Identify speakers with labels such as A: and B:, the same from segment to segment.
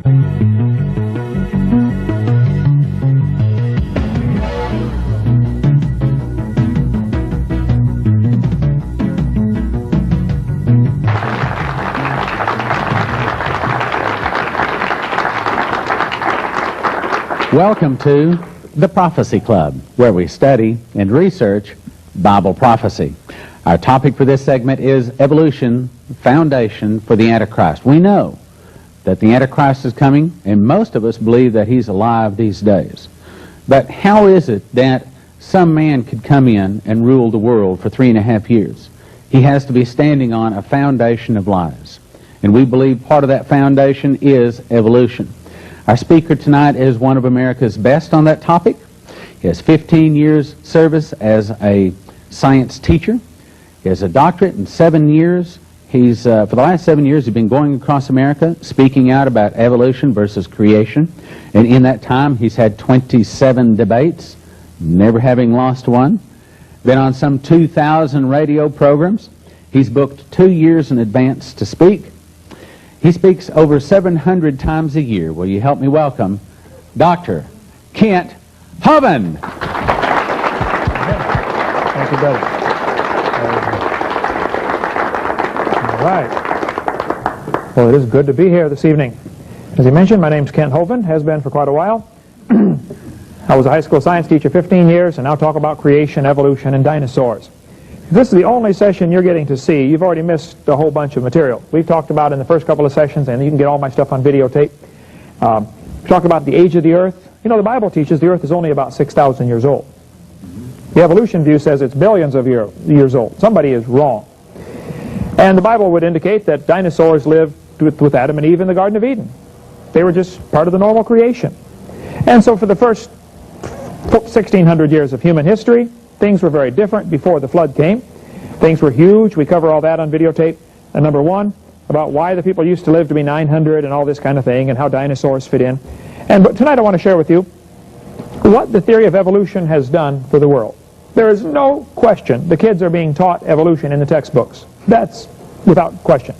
A: Welcome to the Prophecy Club, where we study and research Bible prophecy. Our topic for this segment is evolution, foundation for the Antichrist. We know that the Antichrist is coming, and most of us believe that he's alive these days. But how is it that some man could come in and rule the world for 3.5 years? He has to be standing on a foundation of lies. And we believe part of that foundation is evolution. Our speaker tonight is one of America's best on that topic. He has 15 years service as a science teacher. He has a doctorate in 7 years. He's for the last 7 years, he's been going across America, speaking out about evolution versus creation. And in that time, he's had 27 debates, never having lost one. Been on some 2,000 radio programs. He's booked 2 years in advance to speak. He speaks over 700 times a year. Will you help me welcome Dr. Kent Hovind?
B: Thank you, brother. All right. Well, it is good to be here this evening. As you mentioned, my name's Kent Hovind, has been for quite a while. I was a high school science teacher 15 years, and now talk about creation, evolution, and dinosaurs. If this is the only session you're getting to see, you've already missed a whole bunch of material. We've talked about in the first couple of sessions, and you can get all my stuff on videotape. We talked about the age of the earth. You know, the Bible teaches the earth is only about 6,000 years old. The evolution view says it's billions of years old. Somebody is wrong. And the Bible would indicate that dinosaurs lived with Adam and Eve in the Garden of Eden. They were just part of the normal creation. And so for the first 1,600 years of human history, things were very different before the flood came. Things were huge. We cover all that on videotape. And number one, about why the people used to live to be 900 and all this kind of thing, and how dinosaurs fit in. But tonight I want to share with you what the theory of evolution has done for the world. There is no question the kids are being taught evolution in the textbooks. That's without question.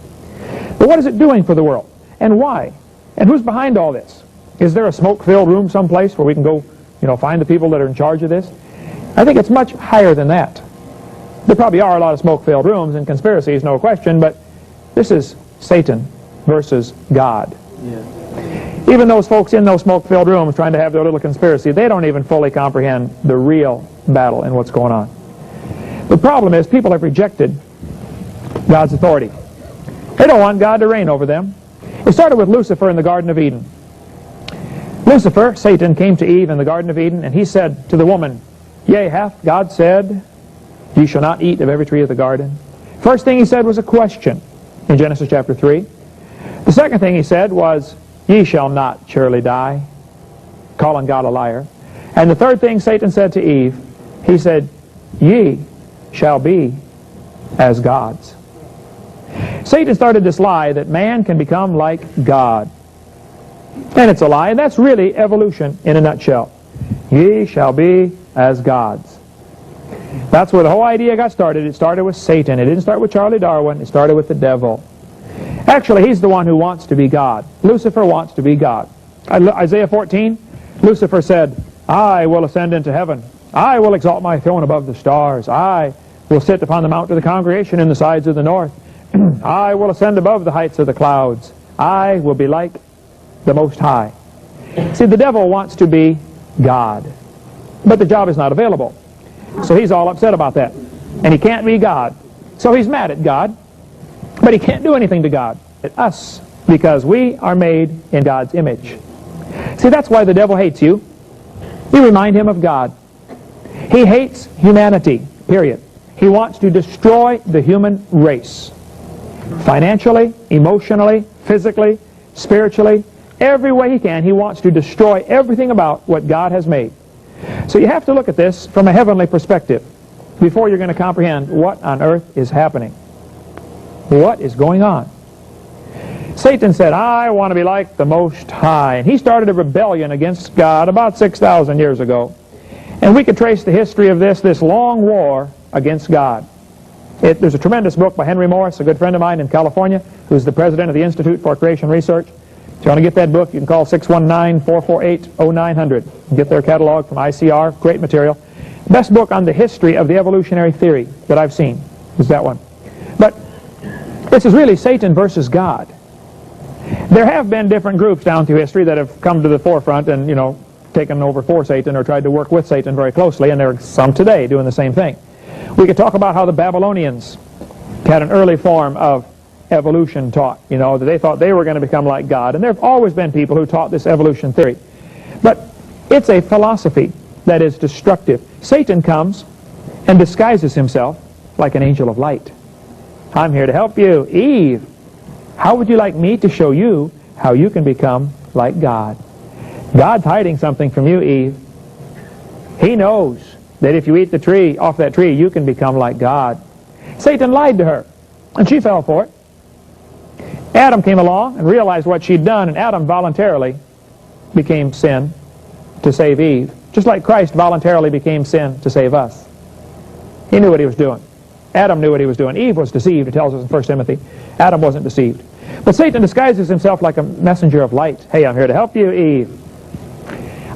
B: But what is it doing for the world? And why? And who's behind all this? Is there a smoke-filled room someplace where we can go, find the people that are in charge of this? I think it's much higher than that. There probably are a lot of smoke-filled rooms and conspiracies, no question, but this is Satan versus God. Yeah. Even those folks in those smoke-filled rooms trying to have their little conspiracy, they don't even fully comprehend the real battle and what's going on. The problem is people have rejected God's authority. They don't want God to reign over them. It started with Lucifer in the Garden of Eden. Lucifer, Satan, came to Eve in the Garden of Eden, and he said to the woman, "Yea, hath God said, ye shall not eat of every tree of the garden?" First thing he said was a question in Genesis chapter 3. The second thing he said was, "Ye shall not surely die," calling God a liar. And the third thing Satan said to Eve, he said, "Ye shall be as gods." Satan started this lie that man can become like God. And it's a lie, and that's really evolution in a nutshell. Ye shall be as gods. That's where the whole idea got started. It started with Satan. It didn't start with Charlie Darwin. It started with the devil. Actually, he's the one who wants to be God. Lucifer wants to be God. Isaiah 14, Lucifer said, "I will ascend into heaven. I will exalt my throne above the stars. I will sit upon the mount of the congregation in the sides of the north. I will ascend above the heights of the clouds. I will be like the Most High." See, the devil wants to be God. But the job is not available. So he's all upset about that. And he can't be God. So he's mad at God. But he can't do anything to God. At us. Because we are made in God's image. See, that's why the devil hates you. You remind him of God. He hates humanity, period. He wants to destroy the human race. Financially, emotionally, physically, spiritually, every way he can, he wants to destroy everything about what God has made. So you have to look at this from a heavenly perspective before you're going to comprehend what on earth is happening. What is going on? Satan said, "I want to be like the Most High." And he started a rebellion against God about 6,000 years ago. And we could trace the history of this long war against God. There's a tremendous book by Henry Morris, a good friend of mine in California, who's the president of the Institute for Creation Research. If you want to get that book, you can call 619-448-0900. Get their catalog from ICR. Great material. Best book on the history of the evolutionary theory that I've seen is that one. But this is really Satan versus God. There have been different groups down through history that have come to the forefront and, you know, taken over for Satan or tried to work with Satan very closely, and there are some today doing the same thing. We could talk about how the Babylonians had an early form of evolution taught, you know, that they thought they were going to become like God, and there have always been people who taught this evolution theory. But it's a philosophy that is destructive. Satan comes and disguises himself like an angel of light. I'm here to help you. Eve, how would you like me to show you how you can become like God? God's hiding something from you, Eve. He knows that if you eat the tree, off that tree, you can become like God. Satan lied to her, and she fell for it. Adam came along and realized what she'd done, and Adam voluntarily became sin to save Eve, just like Christ voluntarily became sin to save us. He knew what he was doing. Adam knew what he was doing. Eve was deceived, it tells us in 1 Timothy. Adam wasn't deceived. But Satan disguises himself like a messenger of light. Hey, I'm here to help you, Eve.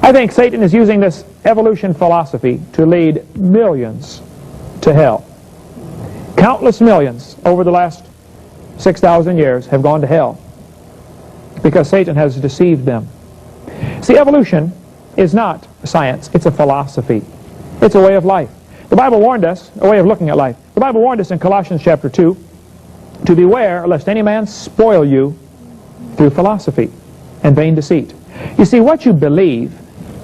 B: I think Satan is using this evolution philosophy to lead millions to hell. Countless millions over the last 6,000 years have gone to hell because Satan has deceived them. See, evolution is not science. It's a philosophy. It's a way of life. The Bible warned us, a way of looking at life. The Bible warned us in Colossians chapter 2 to beware lest any man spoil you through philosophy and vain deceit. You see, what you believe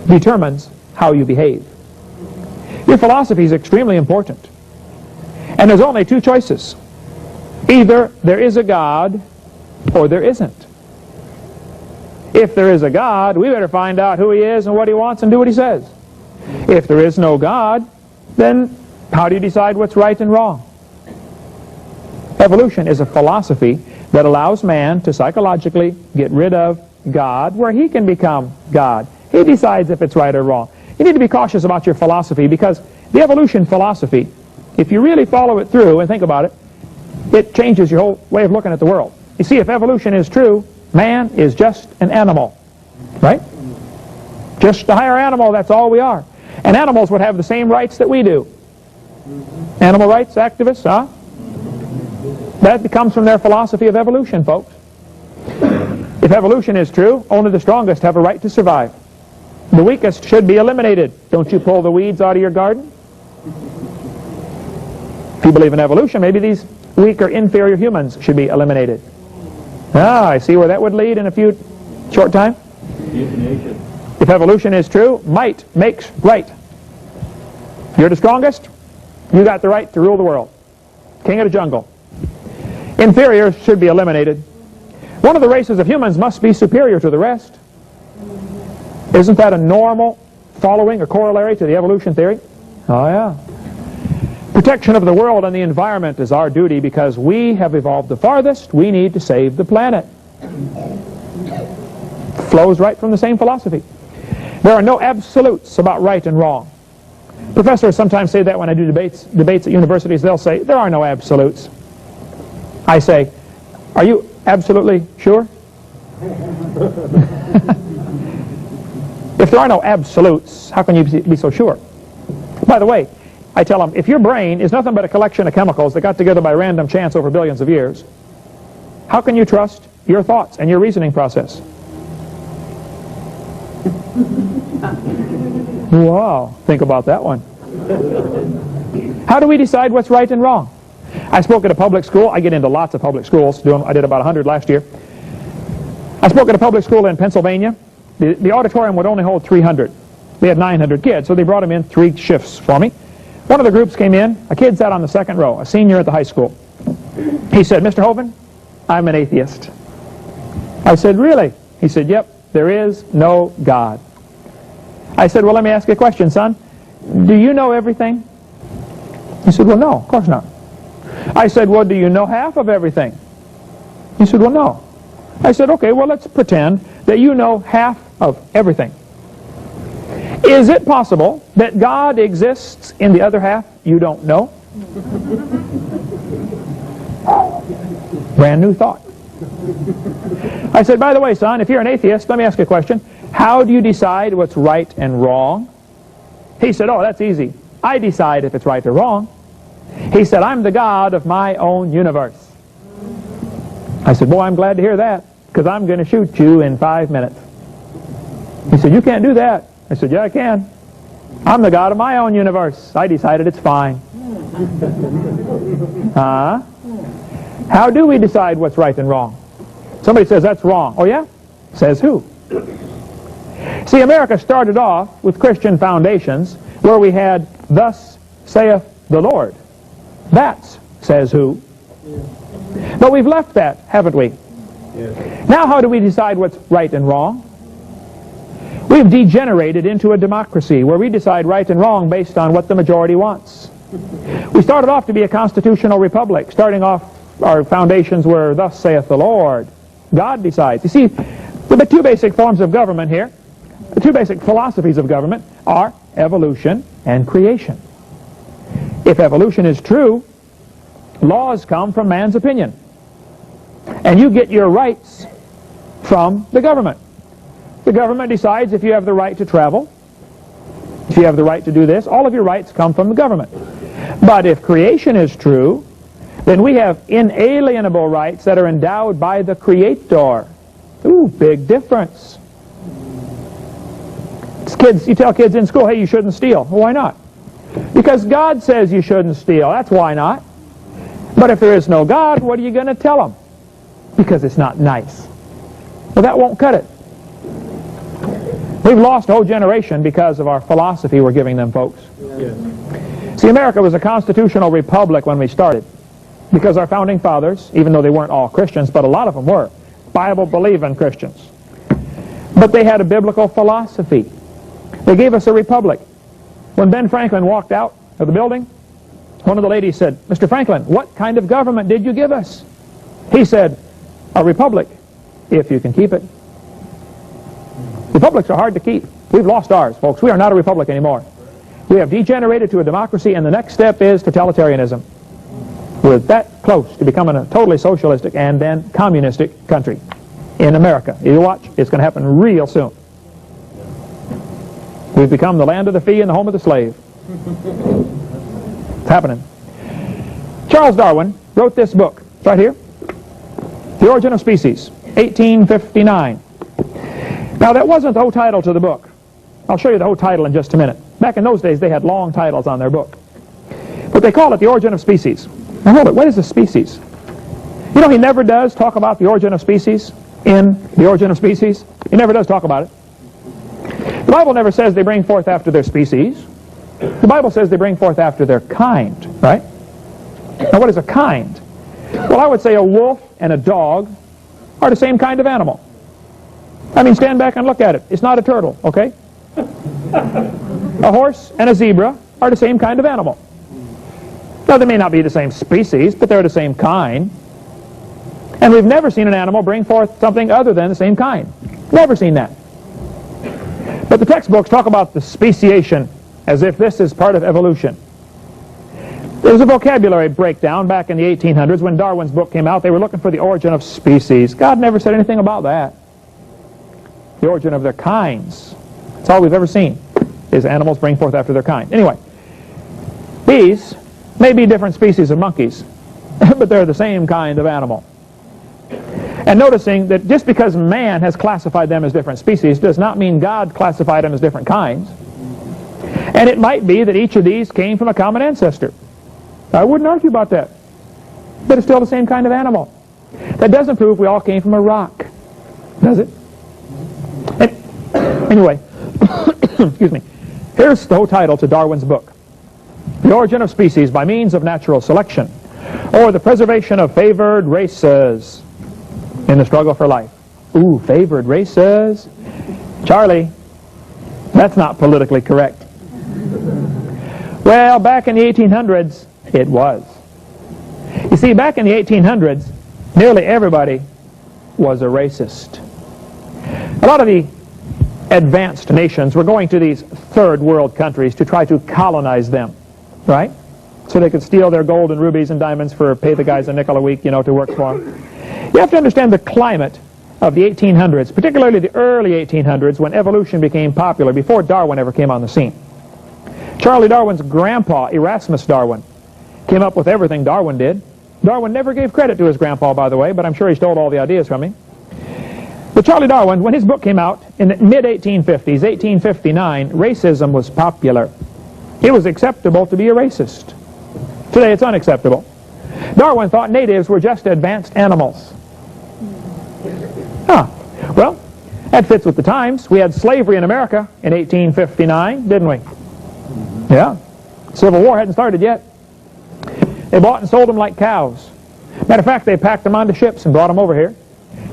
B: determines how you behave. Your philosophy is extremely important. And there's only two choices. Either there is a God or there isn't. If there is a God, we better find out who he is and what he wants and do what he says. If there is no God, then how do you decide what's right and wrong? Evolution is a philosophy that allows man to psychologically get rid of God where he can become God. He decides if it's right or wrong. You need to be cautious about your philosophy because the evolution philosophy, if you really follow it through and think about it, it changes your whole way of looking at the world. You see, if evolution is true, man is just an animal, right? Just a higher animal, that's all we are. And animals would have the same rights that we do. Animal rights activists, huh? That comes from their philosophy of evolution, folks. If evolution is true, only the strongest have a right to survive. The weakest should be eliminated. Don't you pull the weeds out of your garden? If you believe in evolution, maybe these weak or inferior humans should be eliminated. Ah, I see where that would lead in a short time. If evolution is true, might makes right. You're the strongest, you got the right to rule the world. King of the jungle. Inferiors should be eliminated. One of the races of humans must be superior to the rest. Isn't that a normal following or corollary to the evolution theory? Oh yeah. Protection of the world and the environment is our duty because we have evolved the farthest. We need to save the planet. Flows right from the same philosophy. There are no absolutes about right and wrong. Professors sometimes say that when I do debates at universities. They'll say, there are no absolutes. I say, are you absolutely sure? If there are no absolutes, how can you be so sure? By the way, I tell them, if your brain is nothing but a collection of chemicals that got together by random chance over billions of years, how can you trust your thoughts and your reasoning process? Wow, think about that one. How do we decide what's right and wrong? I spoke at a public school. I get into lots of public schools. I did about 100 last year. I spoke at a public school in Pennsylvania. The auditorium would only hold 300. We had 900 kids, so they brought them in 3 shifts for me. One of the groups came in. A kid sat on the second row, a senior at the high school. He said, Mr. Hovind, I'm an atheist. I said, really? He said, yep, there is no God. I said, well, let me ask you a question, son. Do you know everything? He said, well, no, of course not. I said, well, do you know half of everything? He said, well, no. I said, okay, well, let's pretend that you know half of everything. Is it possible that God exists in the other half you don't know? Brand new thought. I said, by the way, son, if you're an atheist, let me ask you a question. How do you decide what's right and wrong? He said, oh, that's easy. I decide if it's right or wrong. He said, I'm the God of my own universe. I said, boy, I'm glad to hear that, because I'm going to shoot you in 5 minutes. He said, you can't do that. I said, yeah, I can. I'm the God of my own universe. I decided it's fine. How do we decide what's right and wrong? Somebody says that's wrong. Oh, yeah? Says who? See, America started off with Christian foundations where we had, thus saith the Lord. That's says who. But we've left that, haven't we? Now how do we decide what's right and wrong? We've degenerated into a democracy where we decide right and wrong based on what the majority wants. We started off to be a constitutional republic. Starting off, our foundations were, thus saith the Lord. God decides. You see, the two basic forms of government here, the two basic philosophies of government are evolution and creation. If evolution is true, laws come from man's opinion. And you get your rights from the government. The government decides if you have the right to travel, if you have the right to do this. All of your rights come from the government. But if creation is true, then we have inalienable rights that are endowed by the Creator. Ooh, big difference. Kids, you tell kids in school, hey, you shouldn't steal. Well, why not? Because God says you shouldn't steal. That's why not. But if there is no God, what are you going to tell them? Because it's not nice. Well, that won't cut it. We've lost a whole generation because of our philosophy we're giving them, folks. Yes. See, America was a constitutional republic when we started because our founding fathers, even though they weren't all Christians, but a lot of them were, Bible-believing Christians. But they had a biblical philosophy. They gave us a republic. When Ben Franklin walked out of the building, one of the ladies said, Mr. Franklin, what kind of government did you give us? He said, a republic, if you can keep it. Republics are hard to keep. We've lost ours, folks. We are not a republic anymore. We have degenerated to a democracy, and the next step is totalitarianism. We're that close to becoming a totally socialistic and then communistic country in America. You watch, it's going to happen real soon. We've become the land of the free and the home of the slave. It's happening. Charles Darwin wrote this book, right here, The Origin of Species, 1859. Now, that wasn't the whole title to the book. I'll show you the whole title in just a minute. Back in those days, they had long titles on their book. But they call it The Origin of Species. Now, hold it. What is a species? You know, he never does talk about the origin of species in The Origin of Species. He never does talk about it. The Bible never says they bring forth after their species. The Bible says they bring forth after their kind, right? Now, what is a kind? Well, I would say a wolf and a dog are the same kind of animal. I mean, stand back and look at it. It's not a turtle, okay? A horse and a zebra are the same kind of animal. Now, they may not be the same species, but they're the same kind. And we've never seen an animal bring forth something other than the same kind. Never seen that. But the textbooks talk about the speciation as if this is part of evolution. There was a vocabulary breakdown back in the 1800s when Darwin's book came out. They were looking for the origin of species. God never said anything about that. The origin of their kinds. That's all we've ever seen, is animals bring forth after their kind. Anyway, these may be different species of monkeys, but they're the same kind of animal. And noticing that just because man has classified them as different species does not mean God classified them as different kinds. And it might be that each of these came from a common ancestor. I wouldn't argue about that. But it's still the same kind of animal. That doesn't prove we all came from a rock, does it? Anyway, excuse me. Here's the whole title to Darwin's book. The Origin of Species by Means of Natural Selection, or the Preservation of Favored Races in the Struggle for Life. Ooh, favored races. Charlie, that's not politically correct. Well, back in the 1800s, it was. You see, back in the 1800s, nearly everybody was a racist. A lot of the advanced nations were going to these third world countries to try to colonize them, right? So they could steal their gold and rubies and diamonds for pay the guys a nickel a week, you know, to work for them. You have to understand the climate of the 1800s, particularly the early 1800s, when evolution became popular, before Darwin ever came on the scene. Charlie Darwin's grandpa, Erasmus Darwin, came up with everything Darwin did. Darwin never gave credit to his grandpa, by the way, but I'm sure he stole all the ideas from him. But Charlie Darwin, when his book came out in the mid-1850s, 1859, racism was popular. It was acceptable to be a racist. Today it's unacceptable. Darwin thought natives were just advanced animals. Well, that fits with the times. We had slavery in America in 1859, didn't we? Yeah. Civil War hadn't started yet. They bought and sold them like cows. Matter of fact, they packed them onto ships and brought them over here.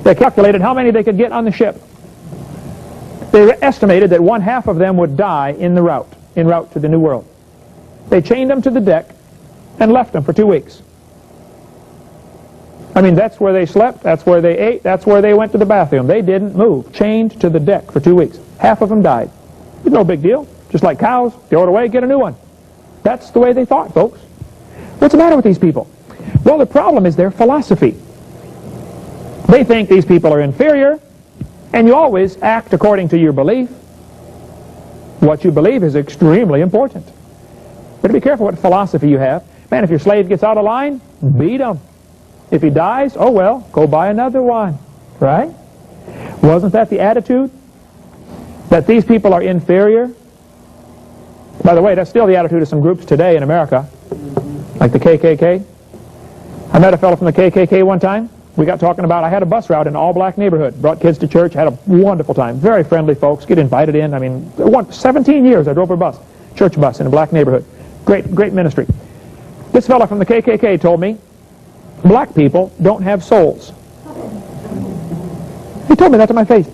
B: They calculated how many they could get on the ship. They estimated that 1/2 of them would die en route to the New World. They chained them to the deck and left them for 2 weeks. I mean, that's where they slept, that's where they ate, that's where they went to the bathroom. They didn't move, chained to the deck for 2 weeks. 1/2 of them died. It's no big deal. Just like cows, throw it away, get a new one. That's the way they thought, folks. What's the matter with these people? Well, the problem is their philosophy. They think these people are inferior, and you always act according to your belief. What you believe is extremely important. But be careful what philosophy you have. Man, if your slave gets out of line, beat him. If he dies, oh well, go buy another one. Right? Wasn't that the attitude? That these people are inferior? By the way, that's still the attitude of some groups today in America, like the KKK. I met a fellow from the KKK one time. We got talking about, I had a bus route in an all-black neighborhood, brought kids to church, had a wonderful time. Very friendly folks, get invited in. I mean, 17 years I drove a bus, church bus in a black neighborhood. Great ministry. This fellow from the KKK told me, black people don't have souls. He told me that to my face.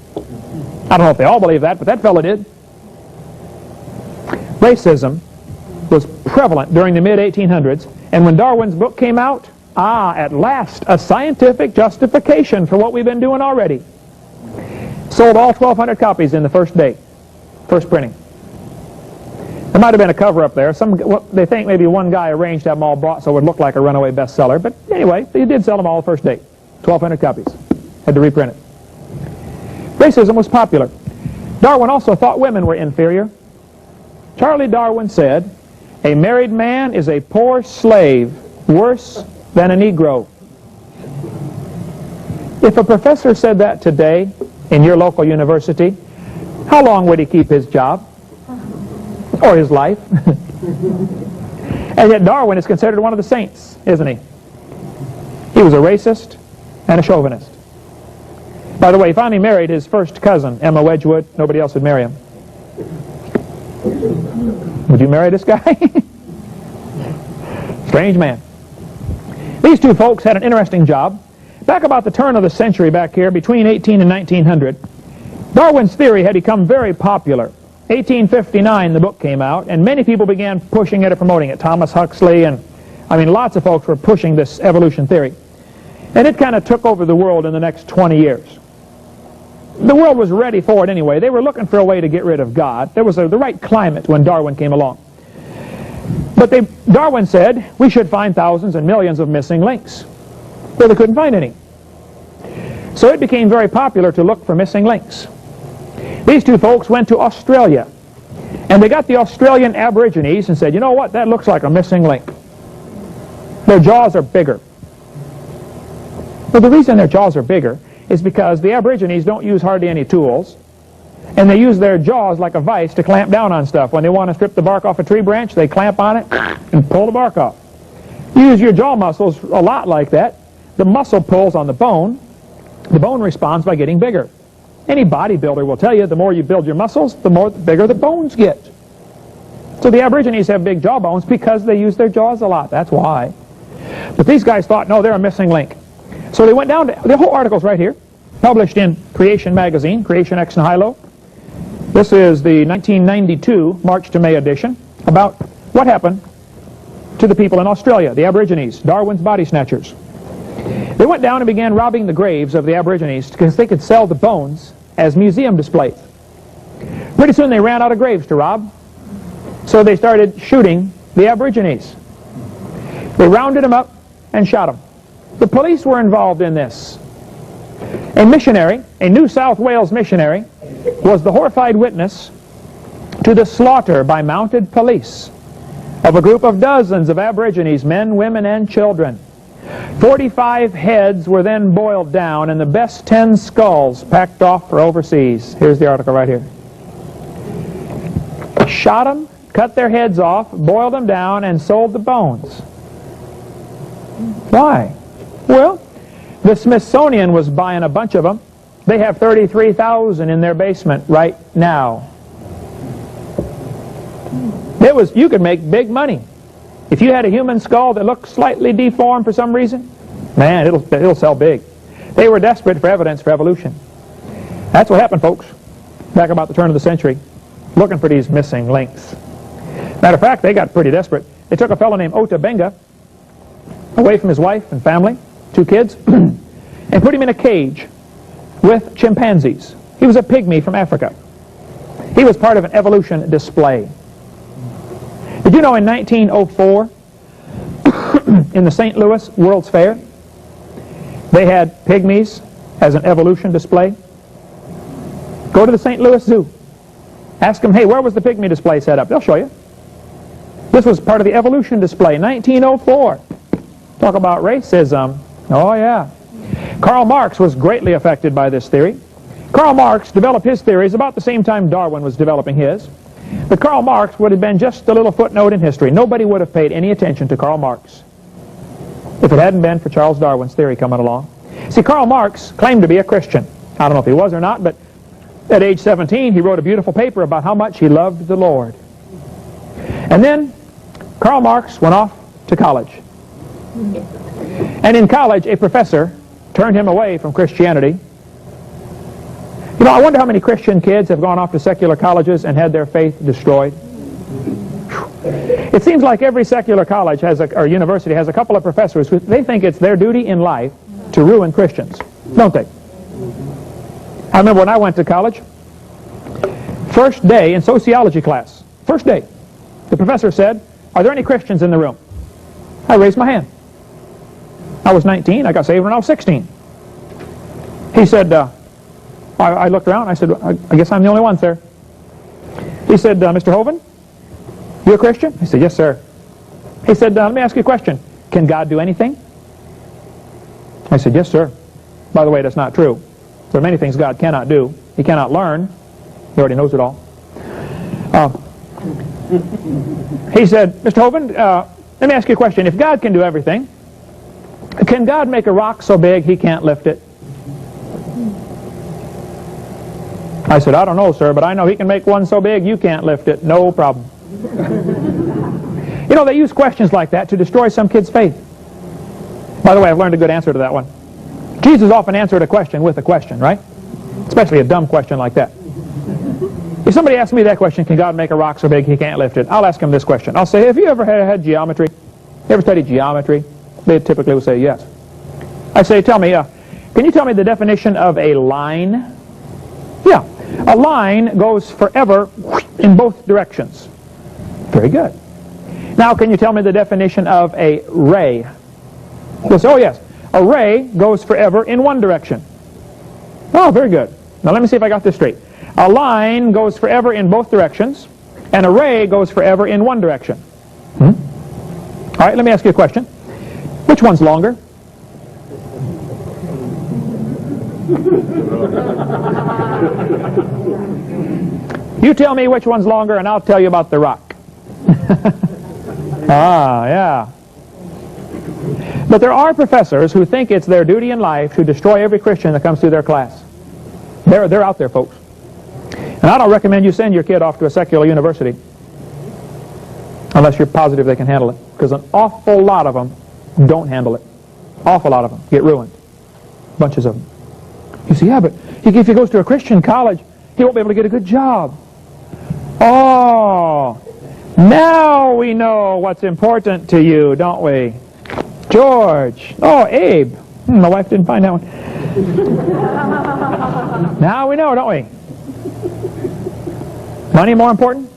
B: I don't know if they all believe that, but that fellow did. Racism was prevalent during the mid-1800s, and when Darwin's book came out, at last, a scientific justification for what we've been doing already. Sold all 1,200 copies in the first day, first printing. There might have been a cover up there. They think maybe one guy arranged to have them all bought so it would look like a runaway bestseller. But anyway, they did sell them all the first day. 1,200 copies. Had to reprint it. Racism was popular. Darwin also thought women were inferior. Charlie Darwin said, "A married man is a poor slave, worse than a Negro." If a professor said that today in your local university, how long would he keep his job? Or his life? And yet Darwin is considered one of the saints, isn't he? He was a racist and a chauvinist. By the way, he finally married his first cousin, Emma Wedgwood. Nobody else would marry him. Would you marry this guy? Strange man. These two folks had an interesting job. Back about the turn of the century back here, between 18 and 1900, Darwin's theory had become very popular. 1859, the book came out, and many people began pushing it and promoting it. Thomas Huxley, and I mean, lots of folks were pushing this evolution theory. And it kind of took over the world in the next 20 years. The world was ready for it anyway. They were looking for a way to get rid of God. There was the right climate when Darwin came along. But Darwin said we should find thousands and millions of missing links. Well, they couldn't find any. So it became very popular to look for missing links. These two folks went to Australia, and they got the Australian Aborigines and said, you know what, that looks like a missing link. Their jaws are bigger. Well, the reason their jaws are bigger is because the Aborigines don't use hardly any tools, and they use their jaws like a vise to clamp down on stuff. When they want to strip the bark off a tree branch, they clamp on it and pull the bark off. You use your jaw muscles a lot like that. The muscle pulls on the bone responds by getting bigger. Any bodybuilder will tell you the more you build your muscles, the bigger the bones get. So the Aborigines have big jaw bones because they use their jaws a lot. That's why. But these guys thought, no, they're a missing link. So they went down to, the whole article's right here, published in Creation magazine, Creation Ex Nihilo. This is the 1992 March to May edition about what happened to the people in Australia, the Aborigines, Darwin's body snatchers. They went down and began robbing the graves of the Aborigines because they could sell the bones as museum displays. Pretty soon they ran out of graves to rob, so they started shooting the Aborigines. They rounded them up and shot them. The police were involved in this. A missionary, a New South Wales missionary, was the horrified witness to the slaughter by mounted police of a group of dozens of Aborigines, men, women, and children. 45 heads were then boiled down and the best 10 skulls packed off for overseas. Here's the article right here. Shot them, cut their heads off, boiled them down, and sold the bones. Why? Well, the Smithsonian was buying a bunch of them. They have 33,000 in their basement right now. You could make big money. If you had a human skull that looked slightly deformed for some reason, man, it'll sell big. They were desperate for evidence for evolution. That's what happened, folks, back about the turn of the century, looking for these missing links. Matter of fact, they got pretty desperate. They took a fellow named Ota Benga away from his wife and family, 2 kids, and put him in a cage with chimpanzees. He was a pygmy from Africa. He was part of an evolution display. Did you know in 1904, in the St. Louis World's Fair, they had pygmies as an evolution display? Go to the St. Louis Zoo. Ask them, hey, where was the pygmy display set up? They'll show you. This was part of the evolution display, 1904. Talk about racism. Oh, yeah. Karl Marx was greatly affected by this theory. Karl Marx developed his theories about the same time Darwin was developing his. But Karl Marx would have been just a little footnote in history. Nobody would have paid any attention to Karl Marx if it hadn't been for Charles Darwin's theory coming along. See, Karl Marx claimed to be a Christian. I don't know if he was or not, but at age 17, he wrote a beautiful paper about how much he loved the Lord. And then Karl Marx went off to college. And in college, a professor turned him away from Christianity. You know, I wonder how many Christian kids have gone off to secular colleges and had their faith destroyed. It seems like every secular college or university has a couple of professors who they think it's their duty in life to ruin Christians, don't they? I remember when I went to college, first day in sociology class, first day, the professor said, are there any Christians in the room? I raised my hand. I was 19, I got saved when I was 16. He said, I looked around, I said, I guess I'm the only one, sir. He said, Mr. Hovind, you a Christian? I said, yes, sir. He said, let me ask you a question. Can God do anything? I said, yes, sir. By the way, that's not true. There are many things God cannot do. He cannot learn. He already knows it all. He said, Mr. Hovind, let me ask you a question. If God can do everything, can God make a rock so big he can't lift it? I said, I don't know, sir, but I know he can make one so big you can't lift it. No problem. You know, they use questions like that to destroy some kid's faith. By the way, I've learned a good answer to that one. Jesus often answered a question with a question, right? Especially a dumb question like that. If somebody asks me that question, can God make a rock so big he can't lift it? I'll ask him this question. I'll say, have you ever had geometry? You ever studied geometry? They typically will say yes. I say, tell me, can you tell me the definition of a line? Yeah. A line goes forever in both directions. Very good. Now, can you tell me the definition of a ray? You'll say, oh, yes. A ray goes forever in one direction. Oh, very good. Now, let me see if I got this straight. A line goes forever in both directions, and a ray goes forever in one direction. All right, let me ask you a question. Which one's longer? You tell me which one's longer, and I'll tell you about the rock. Yeah. But there are professors who think it's their duty in life to destroy every Christian that comes through their class. They're out there, folks. And I don't recommend you send your kid off to a secular university unless you're positive they can handle it, because an awful lot of them don't handle it. Awful lot of them get ruined. Bunches of them. You say, yeah, but if he goes to a Christian college, he won't be able to get a good job. Oh, now we know what's important to you, don't we? George. Oh, Abe. My wife didn't find that one. Now we know, don't we? Money more important?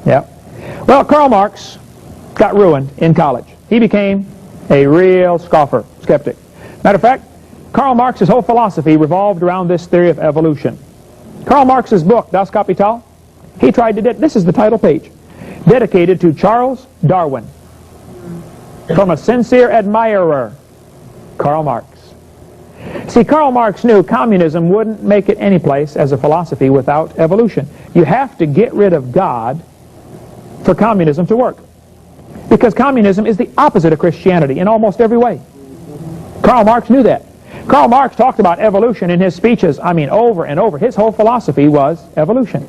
B: Yeah. Well, Karl Marx got ruined in college. He became a real scoffer, skeptic. Matter of fact, Karl Marx's whole philosophy revolved around this theory of evolution. Karl Marx's book, Das Kapital, he tried to, this is the title page, dedicated to Charles Darwin, from a sincere admirer, Karl Marx. See, Karl Marx knew communism wouldn't make it any place as a philosophy without evolution. You have to get rid of God for communism to work, because communism is the opposite of Christianity in almost every way. Karl Marx knew that. Karl Marx talked about evolution in his speeches, over and over. His whole philosophy was evolution.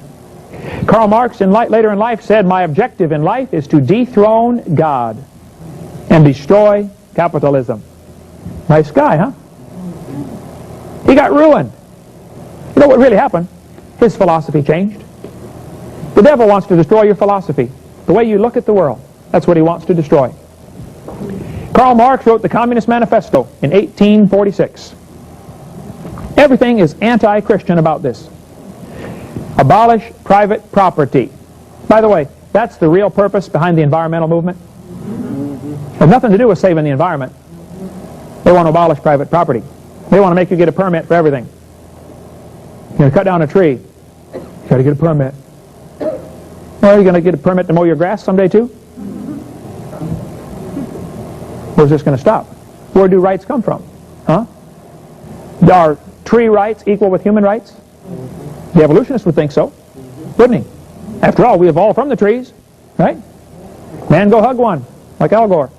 B: Karl Marx later in life said, "My objective in life is to dethrone God and destroy capitalism." Nice guy, huh? He got ruined. You know what really happened? His philosophy changed. The devil wants to destroy your philosophy, the way you look at the world. That's what he wants to destroy. Karl Marx wrote the Communist Manifesto in 1846. Everything is anti-Christian about this. Abolish private property. By the way, that's the real purpose behind the environmental movement. It has nothing to do with saving the environment. They want to abolish private property. They want to make you get a permit for everything. You're going to cut down a tree. You've got to get a permit. Well, are you going to get a permit to mow your grass someday too? Where's this going to stop? Where do rights come from? Huh? Are tree rights equal with human rights? The evolutionist would think so, wouldn't he? After all, we evolved from the trees, right? Man, go hug one, like Al Gore.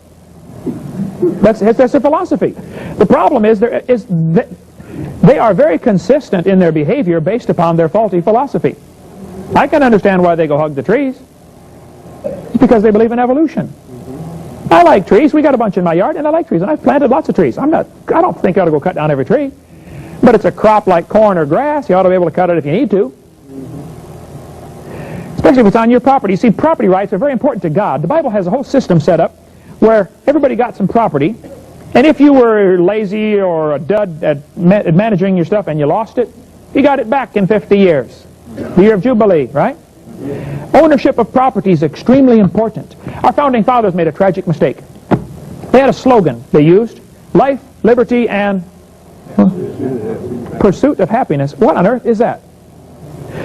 B: That's their philosophy. The problem is they are very consistent in their behavior based upon their faulty philosophy. I can understand why they go hug the trees. It's because they believe in evolution. I like trees. We got a bunch in my yard, and I like trees, and I've planted lots of trees. I don't think you ought to go cut down every tree. But it's a crop like corn or grass. You ought to be able to cut it if you need to. Especially if it's on your property. You see, property rights are very important to God. The Bible has a whole system set up where everybody got some property, and if you were lazy or a dud at managing your stuff and you lost it, you got it back in 50 years. The year of Jubilee, right? Ownership of property is extremely important. Our founding fathers made a tragic mistake. They had a slogan they used: life, liberty, and pursuit of happiness. What on earth is that?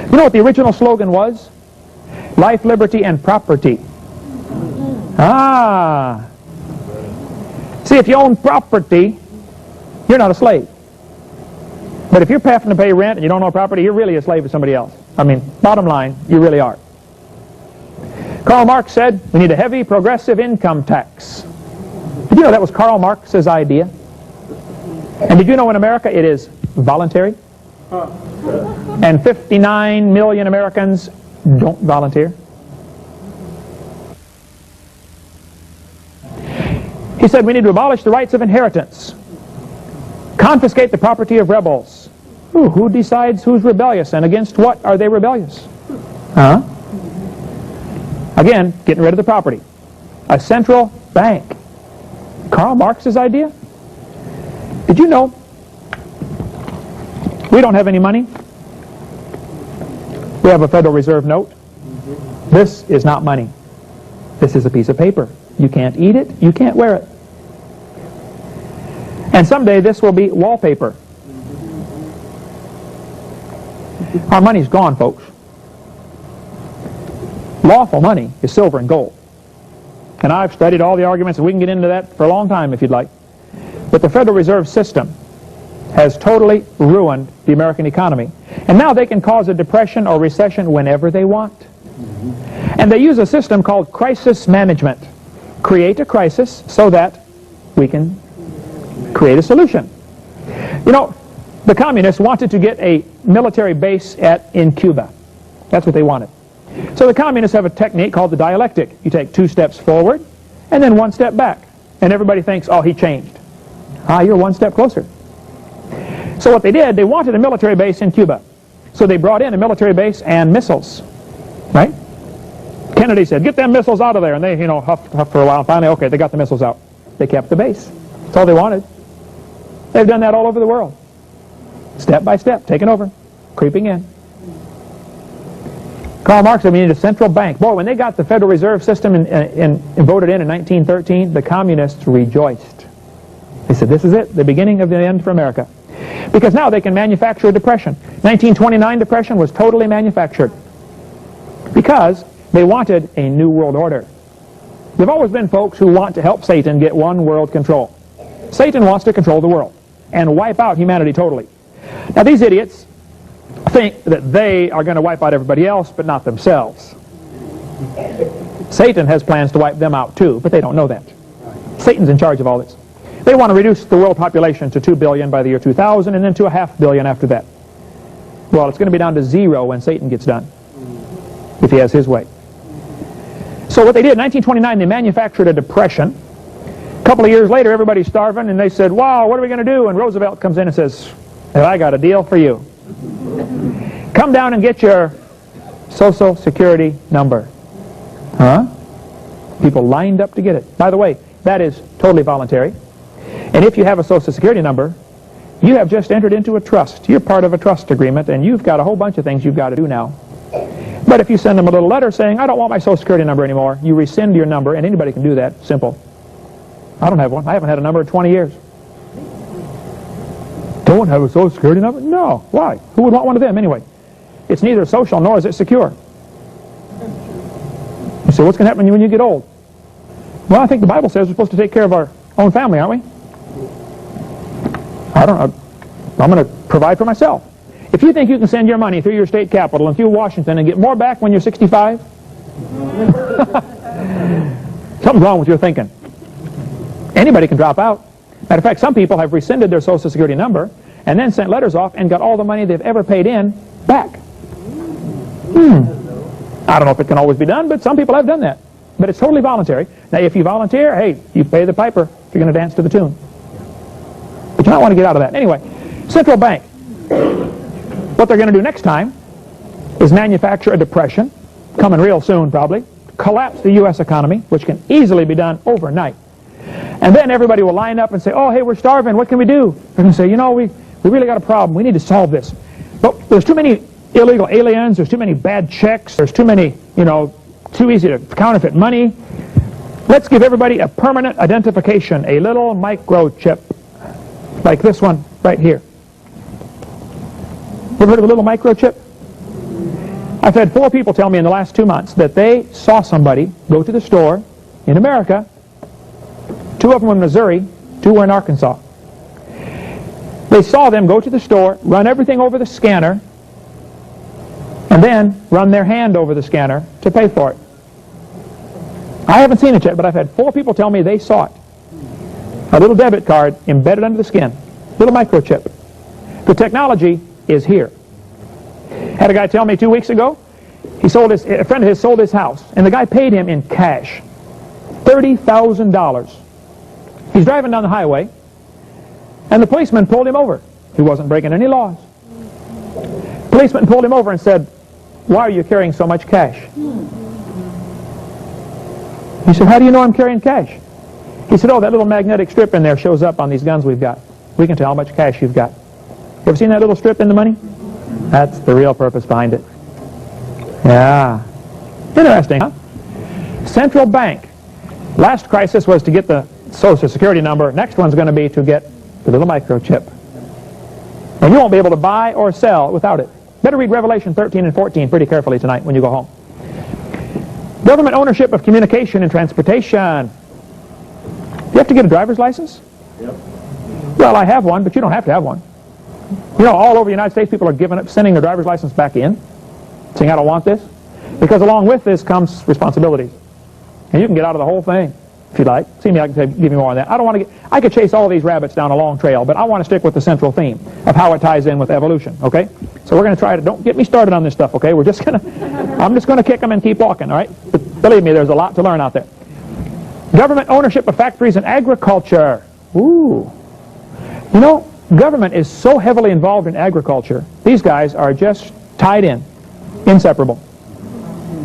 B: You know what the original slogan was? Life, liberty, and property. Ah. See, if you own property, you're not a slave. But if you're having to pay rent and you don't own property, you're really a slave to somebody else. Bottom line, you really are. Karl Marx said we need a heavy progressive income tax. Did you know that was Karl Marx's idea? And did you know in America it is voluntary? And 59 million Americans don't volunteer. He said we need to abolish the rights of inheritance, confiscate the property of rebels. Ooh, who decides who's rebellious and against what are they rebellious? Huh? Again, getting rid of the property. A central bank. Karl Marx's idea? Did you know we don't have any money? We have a Federal Reserve note. This is not money. This is a piece of paper. You can't eat it. You can't wear it. And someday this will be wallpaper. Our money's gone, folks. Lawful money is silver and gold. And I've studied all the arguments, and we can get into that for a long time if you'd like. But the Federal Reserve System has totally ruined the American economy. And now they can cause a depression or recession whenever they want. And they use a system called crisis management. Create a crisis so that we can create a solution. You know, the communists wanted to get a military base in Cuba. That's what they wanted. So the communists have a technique called the dialectic. You take 2 steps forward and then 1 step back. And everybody thinks, oh, he changed. Ah, you're 1 step closer. So what they did, they wanted a military base in Cuba. So they brought in a military base and missiles. Right? Kennedy said, get them missiles out of there. And they, huffed for a while. Finally, okay, they got the missiles out. They kept the base. That's all they wanted. They've done that all over the world. Step by step, taking over, creeping in. Karl Marx said we need a central bank. Boy, when they got the Federal Reserve System and voted in 1913, the communists rejoiced. They said, this is it, the beginning of the end for America. Because now they can manufacture a depression. 1929 depression was totally manufactured. Because they wanted a new world order. There have always been folks who want to help Satan get one world control. Satan wants to control the world and wipe out humanity totally. Now these idiots think that they are going to wipe out everybody else, but not themselves. Satan has plans to wipe them out too, but they don't know that. Satan's in charge of all this. They want to reduce the world population to 2 billion by the year 2000 and then to 500 million after that. Well, it's going to be down to 0 when Satan gets done, if he has his way. So what they did, in 1929, they manufactured a depression. A couple of years later, everybody's starving, and they said, wow, what are we going to do? And Roosevelt comes in and says, well, I got a deal for you. Come down and get your Social Security number. Huh? People lined up to get it. By the way, that is totally voluntary. And if you have a Social Security number, you have just entered into a trust. You're part of a trust agreement, and you've got a whole bunch of things you've got to do now. But if you send them a little letter saying, I don't want my Social Security number anymore, you rescind your number, and anybody can do that. Simple. I don't have one. I haven't had a number in 20 years. Don't have a Social Security number? No. Why? Who would want one of them anyway? It's neither social nor is it secure. You say, what's going to happen when you get old? Well, I think the Bible says we're supposed to take care of our own family, aren't we? I don't know. I'm going to provide for myself. If you think you can send your money through your state capital and through Washington and get more back when you're 65, something's wrong with your thinking. Anybody can drop out. Matter of fact, some people have rescinded their Social Security number and then sent letters off and got all the money they've ever paid in back. I don't know if it can always be done, but some people have done that. But it's totally voluntary. Now, if you volunteer, hey, you pay the piper if you're going to dance to the tune. But you might want to get out of that. Anyway, central bank. What they're going to do next time is manufacture a depression, coming real soon probably, collapse the U.S. economy, which can easily be done overnight. And then everybody will line up and say, oh, hey, we're starving, what can we do? They're going to say, you know, we really got a problem, we need to solve this. But there's too many illegal aliens, there's too many bad checks, there's too many, you know, too easy to counterfeit money. Let's give everybody a permanent identification, a little microchip, like this one right here. You ever heard of a little microchip? I've had 4 people tell me in the last 2 months that they saw somebody go to the store in America. 2 of them were in Missouri, 2 were in Arkansas. They saw them go to the store, run everything over the scanner, and then run their hand over the scanner to pay for it. I haven't seen it yet, but I've had 4 people tell me they saw it. A little debit card embedded under the skin, little microchip. The technology is here. Had a guy tell me 2 weeks ago, a friend of his sold his house, and the guy paid him in cash, $30,000. He's driving down the highway, and the policeman pulled him over. He wasn't breaking any laws. Policeman pulled him over and said, why are you carrying so much cash? He said, how do you know I'm carrying cash? He said, oh, that little magnetic strip in there shows up on these guns we've got. We can tell how much cash you've got. You ever seen that little strip in the money? That's the real purpose behind it. Yeah. Interesting, huh? Central bank. Last crisis was to get the Social Security number. Next one's going to be to get the little microchip. And you won't be able to buy or sell without it. Better read Revelation 13 and 14 pretty carefully tonight when you go home. Government ownership of communication and transportation. You have to get a driver's license? Yep. Well, I have one, but you don't have to have one. You know, all over the United States, people are giving up, sending their driver's license back in, saying, I don't want this. Because along with this comes responsibilities. And you can get out of the whole thing, if you like. See me, I can give you more on that. I could chase all of these rabbits down a long trail, but I want to stick with the central theme of how it ties in with evolution, okay? So we're going to try to, don't get me started on this stuff, okay? I'm just going to kick them and keep walking, all right? But believe me, there's a lot to learn out there. Government ownership of factories and agriculture. Ooh. You know, government is so heavily involved in agriculture, these guys are just tied in, inseparable.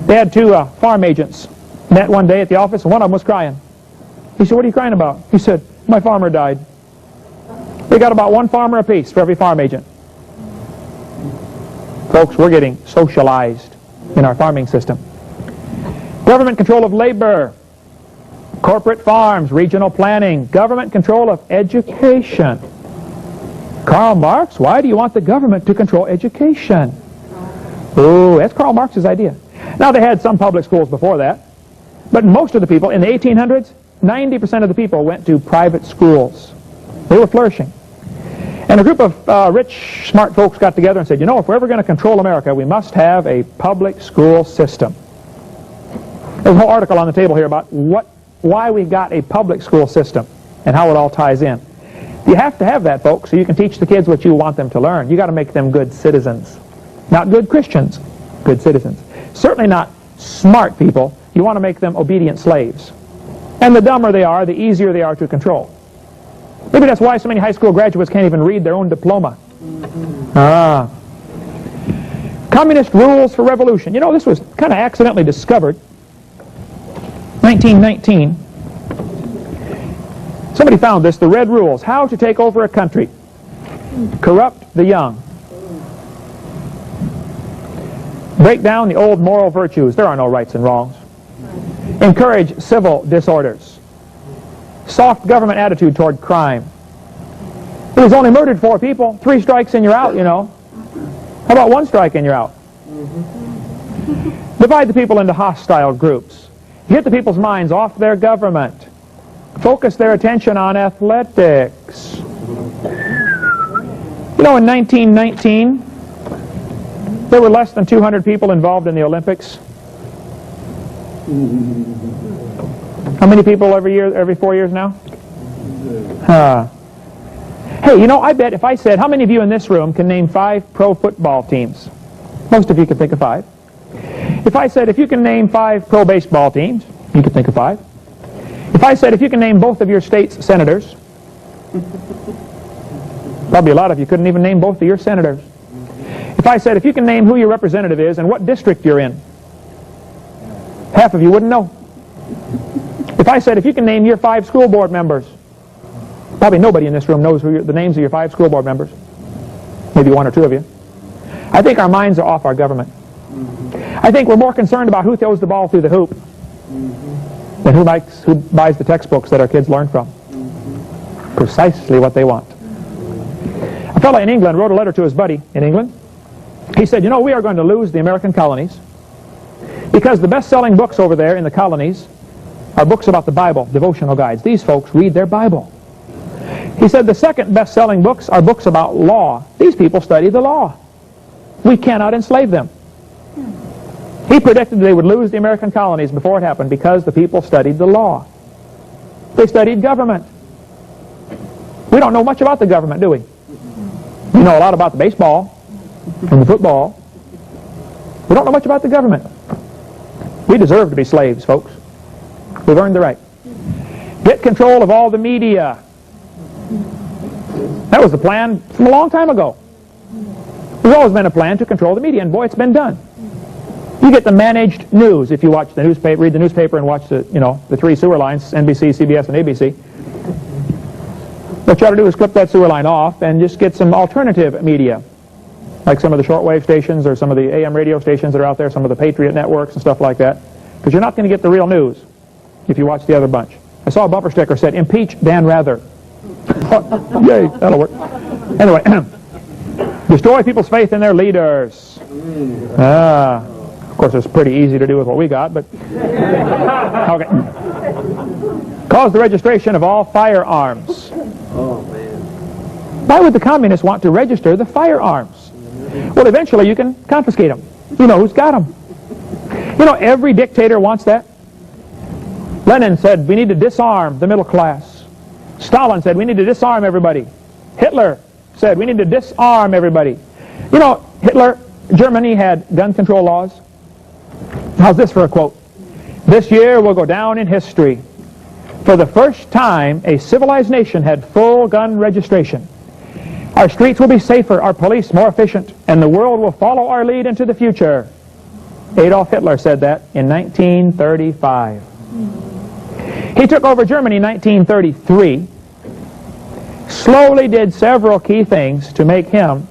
B: They had 2 farm agents met one day at the office, and one of them was crying. He said, what are you crying about? He said, my farmer died. They got about 1 farmer apiece for every farm agent. Folks, we're getting socialized in our farming system. Government control of labor. corporate farms, regional planning, government control of education. Karl Marx, why do you want the government to control education? Oh, that's Karl Marx's idea. Now, they had some public schools before that, but most of the people in the 1800s, 90% of the people went to private schools. They were flourishing. And a group of rich, smart folks got together and said, you know, if we're ever going to control America, we must have a public school system. There's a whole article on the table here about why we've got a public school system and how it all ties in. You have to have that, folks, so you can teach the kids what you want them to learn. You got to make them good citizens. Not good Christians, good citizens. Certainly not smart people. You want to make them obedient slaves. And the dumber they are, the easier they are to control. Maybe that's why so many high school graduates can't even read their own diploma. Communist rules for revolution. You know, this was kind of accidentally discovered. 1919. Somebody found this, the red rules. How to take over a country. Corrupt the young. Break down the old moral virtues. There are no rights and wrongs. Encourage civil disorders. Soft government attitude toward crime. Well, he's only murdered 4 people. 3 strikes and you're out, you know. How about 1 strike and you're out? Divide the people into hostile groups. Get the people's minds off their government. Focus their attention on athletics. You know, in 1919, there were less than 200 people involved in the Olympics. How many people every year, every 4 years now? Hey, you know, I bet if I said, how many of you in this room can name 5 pro football teams? Most of you can think of 5. If I said, if you can name 5 pro baseball teams, you could think of 5. If I said, if you can name both of your state's senators, probably a lot of you couldn't even name both of your senators. If I said, if you can name who your representative is and what district you're in, half of you wouldn't know. If I said, if you can name your 5 school board members, probably nobody in this room knows the names of your 5 school board members. Maybe 1 or 2 of you. I think our minds are off our government. I think we're more concerned about who throws the ball through the hoop than who buys the textbooks that our kids learn from. Precisely what they want. A fellow in England wrote a letter to his buddy in England. He said, you know, we are going to lose the American colonies because the best-selling books over there in the colonies are books about the Bible, devotional guides. These folks read their Bible. He said the second best-selling books are books about law. These people study the law. We cannot enslave them. He predicted they would lose the American colonies before it happened because the people studied the law. They studied government. We don't know much about the government, do we? We know a lot about the baseball and the football. We don't know much about the government. We deserve to be slaves, folks. We've earned the right. Get control of all the media. That was the plan from a long time ago. There's always been a plan to control the media, and boy, it's been done. You get the managed news if you watch the newspaper, read the newspaper and watch the 3 sewer lines, NBC, CBS, and ABC. What you ought to do is clip that sewer line off and just get some alternative media, like some of the shortwave stations or some of the AM radio stations that are out there, some of the Patriot networks and stuff like that, because you're not going to get the real news if you watch the other bunch. I saw a bumper sticker that said, impeach Dan Rather. Yay, that'll work. Anyway, destroy people's faith in their leaders. Of course, it's pretty easy to do with what we got, but okay. Cause the registration of all firearms.
C: Oh, man.
B: Why would the communists want to register the firearms? Well, eventually you can confiscate them. You know who's got them. You know, every dictator wants that. Lenin said, we need to disarm the middle class. Stalin said, we need to disarm everybody. Hitler said, we need to disarm everybody. You know, Germany had gun control laws. How's this for a quote? This year will go down in history. For the first time, a civilized nation had full gun registration. Our streets will be safer, our police more efficient, and the world will follow our lead into the future. Adolf Hitler said that in 1935. He took over Germany in 1933, slowly did several key things to make him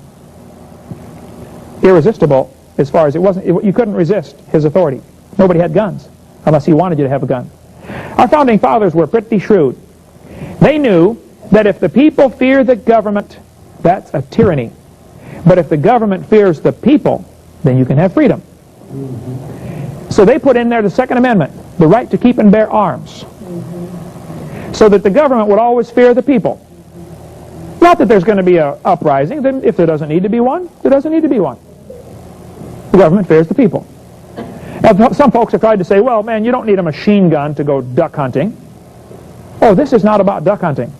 B: irresistible as far as you couldn't resist his authority. Nobody had guns unless he wanted you to have a gun. Our founding fathers were pretty shrewd. They knew that if the people fear the government, that's a tyranny. But if the government fears the people, then you can have freedom. So they put in there the Second Amendment, the right to keep and bear arms, so that the government would always fear the people. Not that there's going to be an uprising. Then if there doesn't need to be one, there doesn't need to be one. The government fears the people. Now, some folks have tried to say, well, man, you don't need a machine gun to go duck hunting. Oh, this is not about duck hunting.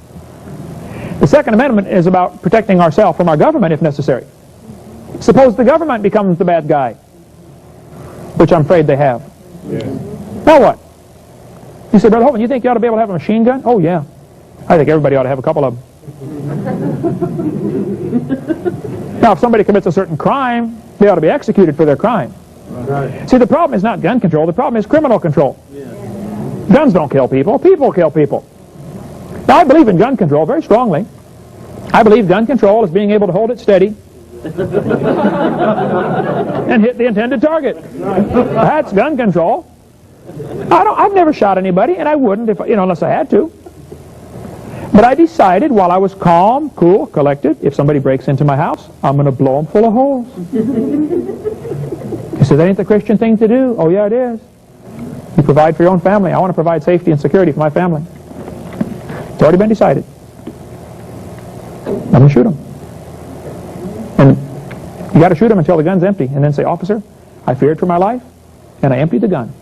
B: The Second Amendment is about protecting ourselves from our government if necessary. Suppose the government becomes the bad guy, which I'm afraid they have. Yeah. Now what? You say, Brother Hovind, you think you ought to be able to have a machine gun? Oh, yeah. I think everybody ought to have a couple of them. Now, if somebody commits a certain crime, they ought to be executed for their crime. Right. See, the problem is not gun control. The problem is criminal control. Yeah. Guns don't kill people. People kill people. Now, I believe in gun control very strongly. I believe gun control is being able to hold it steady and hit the intended target. That's gun control. I've never shot anybody, and I wouldn't if, unless I had to. But I decided while I was calm, cool, collected, if somebody breaks into my house, I'm going to blow them full of holes. You say, that ain't the Christian thing to do. Oh, yeah, it is. You provide for your own family. I want to provide safety and security for my family. It's already been decided. I'm going to shoot them. And you got to shoot them until the gun's empty, and then say, officer, I feared for my life, and I emptied the gun.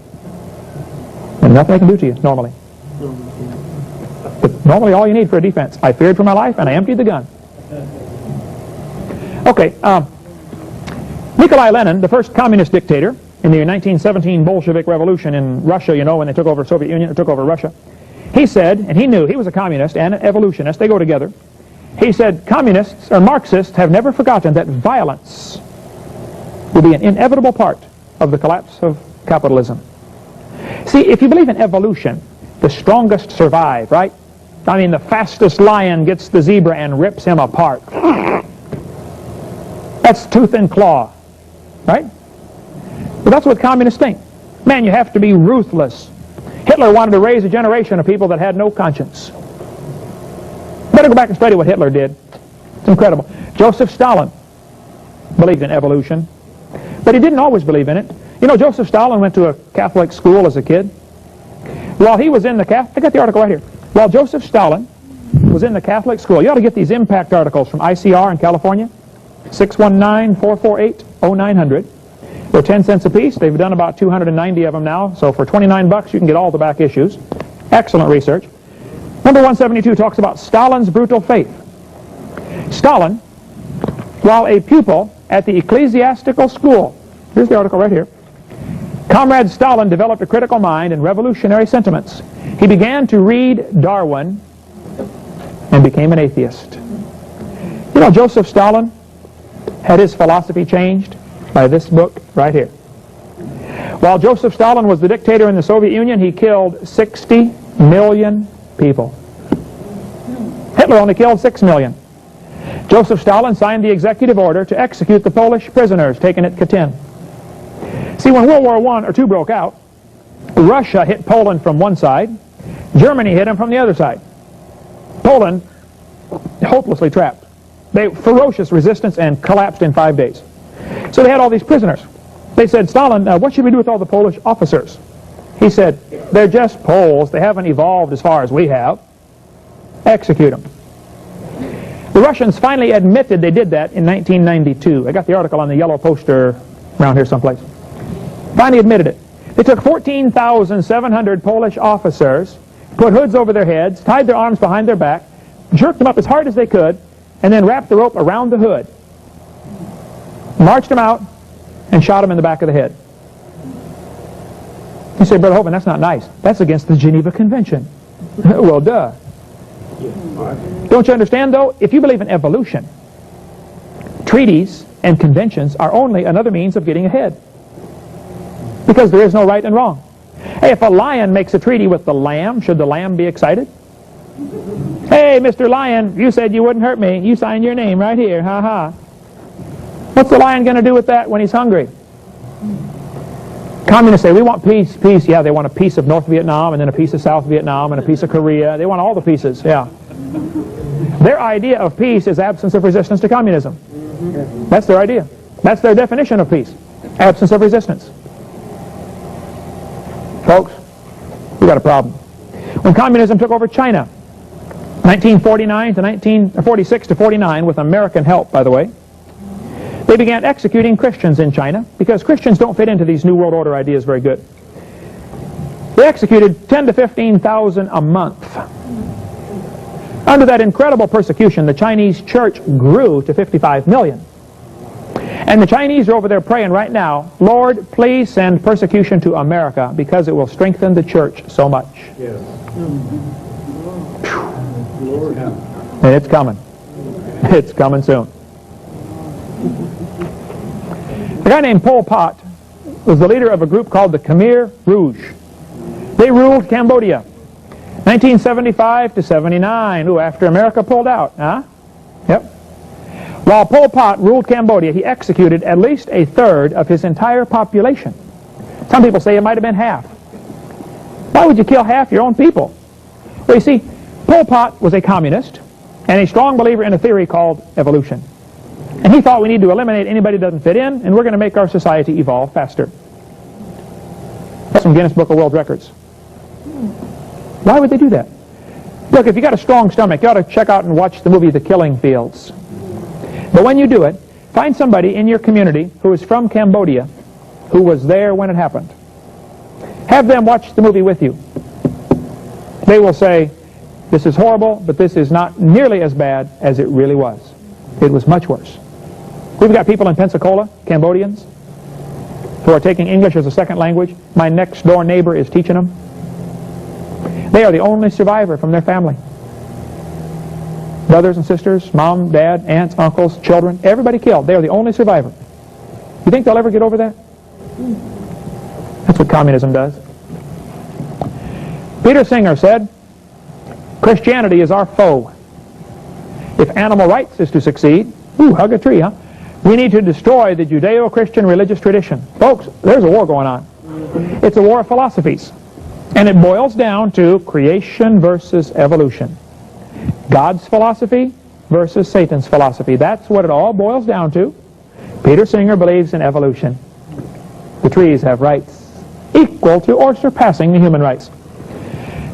B: And nothing I can do to you, normally. But normally all you need for a defense, I feared for my life, and I emptied the gun. Okay, Nikolai Lenin, the first communist dictator in the 1917 Bolshevik Revolution in Russia, when they took over the Soviet Union, took over Russia, he said, and he knew, he was a communist and an evolutionist, they go together, he said, communists or Marxists have never forgotten that violence will be an inevitable part of the collapse of capitalism. See, if you believe in evolution, the strongest survive, right? I mean, the fastest lion gets the zebra and rips him apart. That's tooth and claw, right? But that's what communists think. Man, you have to be ruthless. Hitler wanted to raise a generation of people that had no conscience. Better go back and study what Hitler did. It's incredible. Joseph Stalin believed in evolution, but he didn't always believe in it. Joseph Stalin went to a Catholic school as a kid. While he was in the Catholic, I got the article right here. While Joseph Stalin was in the Catholic school, you ought to get these impact articles from ICR in California, 619-448-0900. They're 10 cents a piece. They've done about 290 of them now, so for 29 bucks you can get all the back issues. Excellent research. Number 172 talks about Stalin's brutal faith. Stalin, while a pupil at the ecclesiastical school, here's the article right here, Comrade Stalin developed a critical mind and revolutionary sentiments. He began to read Darwin and became an atheist. Joseph Stalin had his philosophy changed by this book right here. While Joseph Stalin was the dictator in the Soviet Union, he killed 60 million people. Hitler only killed 6 million. Joseph Stalin signed the executive order to execute the Polish prisoners taken at Katyn. See, when World War I or II broke out, Russia hit Poland from one side, Germany hit them from the other side. Poland, hopelessly trapped. They ferocious resistance and collapsed in 5 days. So they had all these prisoners. They said, Stalin, what should we do with all the Polish officers? He said, they're just Poles. They haven't evolved as far as we have. Execute them. The Russians finally admitted they did that in 1992. I got the article on the yellow poster around here someplace. Finally admitted it. They took 14,700 Polish officers, put hoods over their heads, tied their arms behind their back, jerked them up as hard as they could, and then wrapped the rope around the hood, marched them out, and shot them in the back of the head. You say, Brother Hovind, that's not nice. That's against the Geneva Convention. Well, duh. Don't you understand, though? If you believe in evolution, treaties and conventions are only another means of getting ahead. Because there is no right and wrong. Hey, if a lion makes a treaty with the lamb, should the lamb be excited? Hey, Mr. Lion, you said you wouldn't hurt me. You signed your name right here. Ha ha. What's the lion going to do with that when he's hungry? Communists say, we want peace, peace. Yeah, they want a piece of North Vietnam and then a piece of South Vietnam and a piece of Korea. They want all the pieces, yeah. Their idea of peace is absence of resistance to communism. That's their idea. That's their definition of peace. Absence of resistance. Folks, we got a problem. When communism took over China, 1949 to 1946 to 49, with American help, by the way, they began executing Christians in China because Christians don't fit into these New World Order ideas very good. They executed 10 to 15,000 a month. Under that incredible persecution, the Chinese church grew to 55 million. And the Chinese are over there praying right now, Lord, please send persecution to America because it will strengthen the church so much.
C: Yes.
B: And it's coming. It's coming soon. A guy named Pol Pot was the leader of a group called the Khmer Rouge. They ruled Cambodia, 1975 to 79. Ooh, after America pulled out, huh? Yep. While Pol Pot ruled Cambodia, he executed at least a third of his entire population. Some people say it might have been half. Why would you kill half your own people? Well, you see, Pol Pot was a communist and a strong believer in a theory called evolution. And he thought we need to eliminate anybody who doesn't fit in, and we're going to make our society evolve faster. That's from Guinness Book of World Records. Why would they do that? Look, if you got a strong stomach, you ought to check out and watch the movie The Killing Fields. But when you do it, find somebody in your community who is from Cambodia who was there when it happened. Have them watch the movie with you. They will say, this is horrible, but this is not nearly as bad as it really was. It was much worse. We've got people in Pensacola, Cambodians, who are taking English as a second language. My next door neighbor is teaching them. They are the only survivor from their family. Brothers and sisters, mom, dad, aunts, uncles, children, everybody killed. They are the only survivor. You think they'll ever get over that? That's what communism does. Peter Singer said, Christianity is our foe. If animal rights is to succeed, hug a tree, huh? We need to destroy the Judeo-Christian religious tradition. Folks, there's a war going on. It's a war of philosophies. And it boils down to creation versus evolution. God's philosophy versus Satan's philosophy. That's what it all boils down to. Peter Singer believes in evolution. The trees have rights equal to or surpassing the human rights.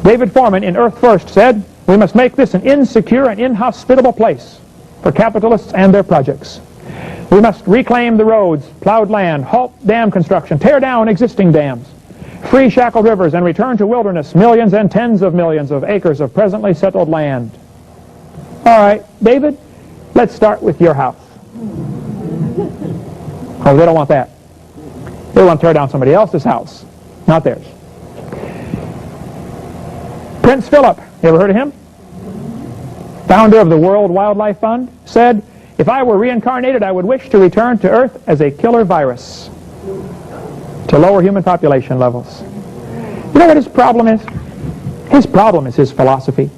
B: David Foreman in Earth First said, we must make this an insecure and inhospitable place for capitalists and their projects. We must reclaim the roads, plowed land, halt dam construction, tear down existing dams, free shackled rivers, and return to wilderness millions and tens of millions of acres of presently settled land. All right, David, let's start with your house. Oh, they don't want that. They want to tear down somebody else's house, not theirs. Prince Philip, you ever heard of him? Founder of the World Wildlife Fund, said, if I were reincarnated, I would wish to return to Earth as a killer virus to lower human population levels. You know what his problem is? His problem is his philosophy.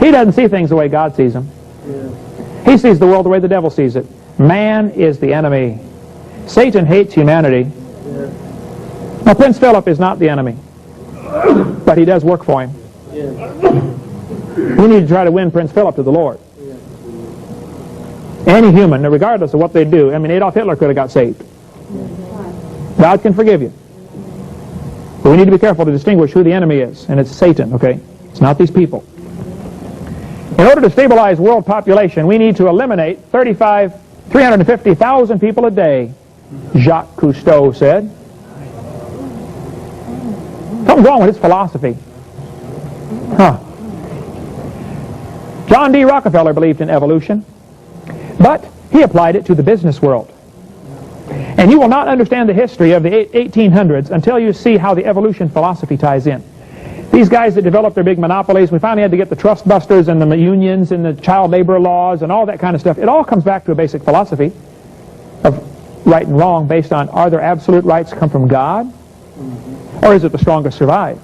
B: He doesn't see things the way God sees them. He sees the world the way the devil sees it. Man is the enemy. Satan hates humanity. Now, Prince Philip is not the enemy, but he does work for him. We need to try to win Prince Philip to the Lord. Any human, regardless of what they do, I mean, Adolf Hitler could have got saved. God can forgive you. But we need to be careful to distinguish who the enemy is, and it's Satan, okay? It's not these people. In order to stabilize world population, we need to eliminate 350,000 people a day, Jacques Cousteau said. Something's wrong with his philosophy. John D. Rockefeller believed in evolution, but he applied it to the business world. And you will not understand the history of the 1800s until you see how the evolution philosophy ties in. These guys that developed their big monopolies, we finally had to get the trust busters and the unions and the child labor laws and all that kind of stuff. It all comes back to a basic philosophy of right and wrong based on, are there absolute rights come from God? Or is it the strongest survive?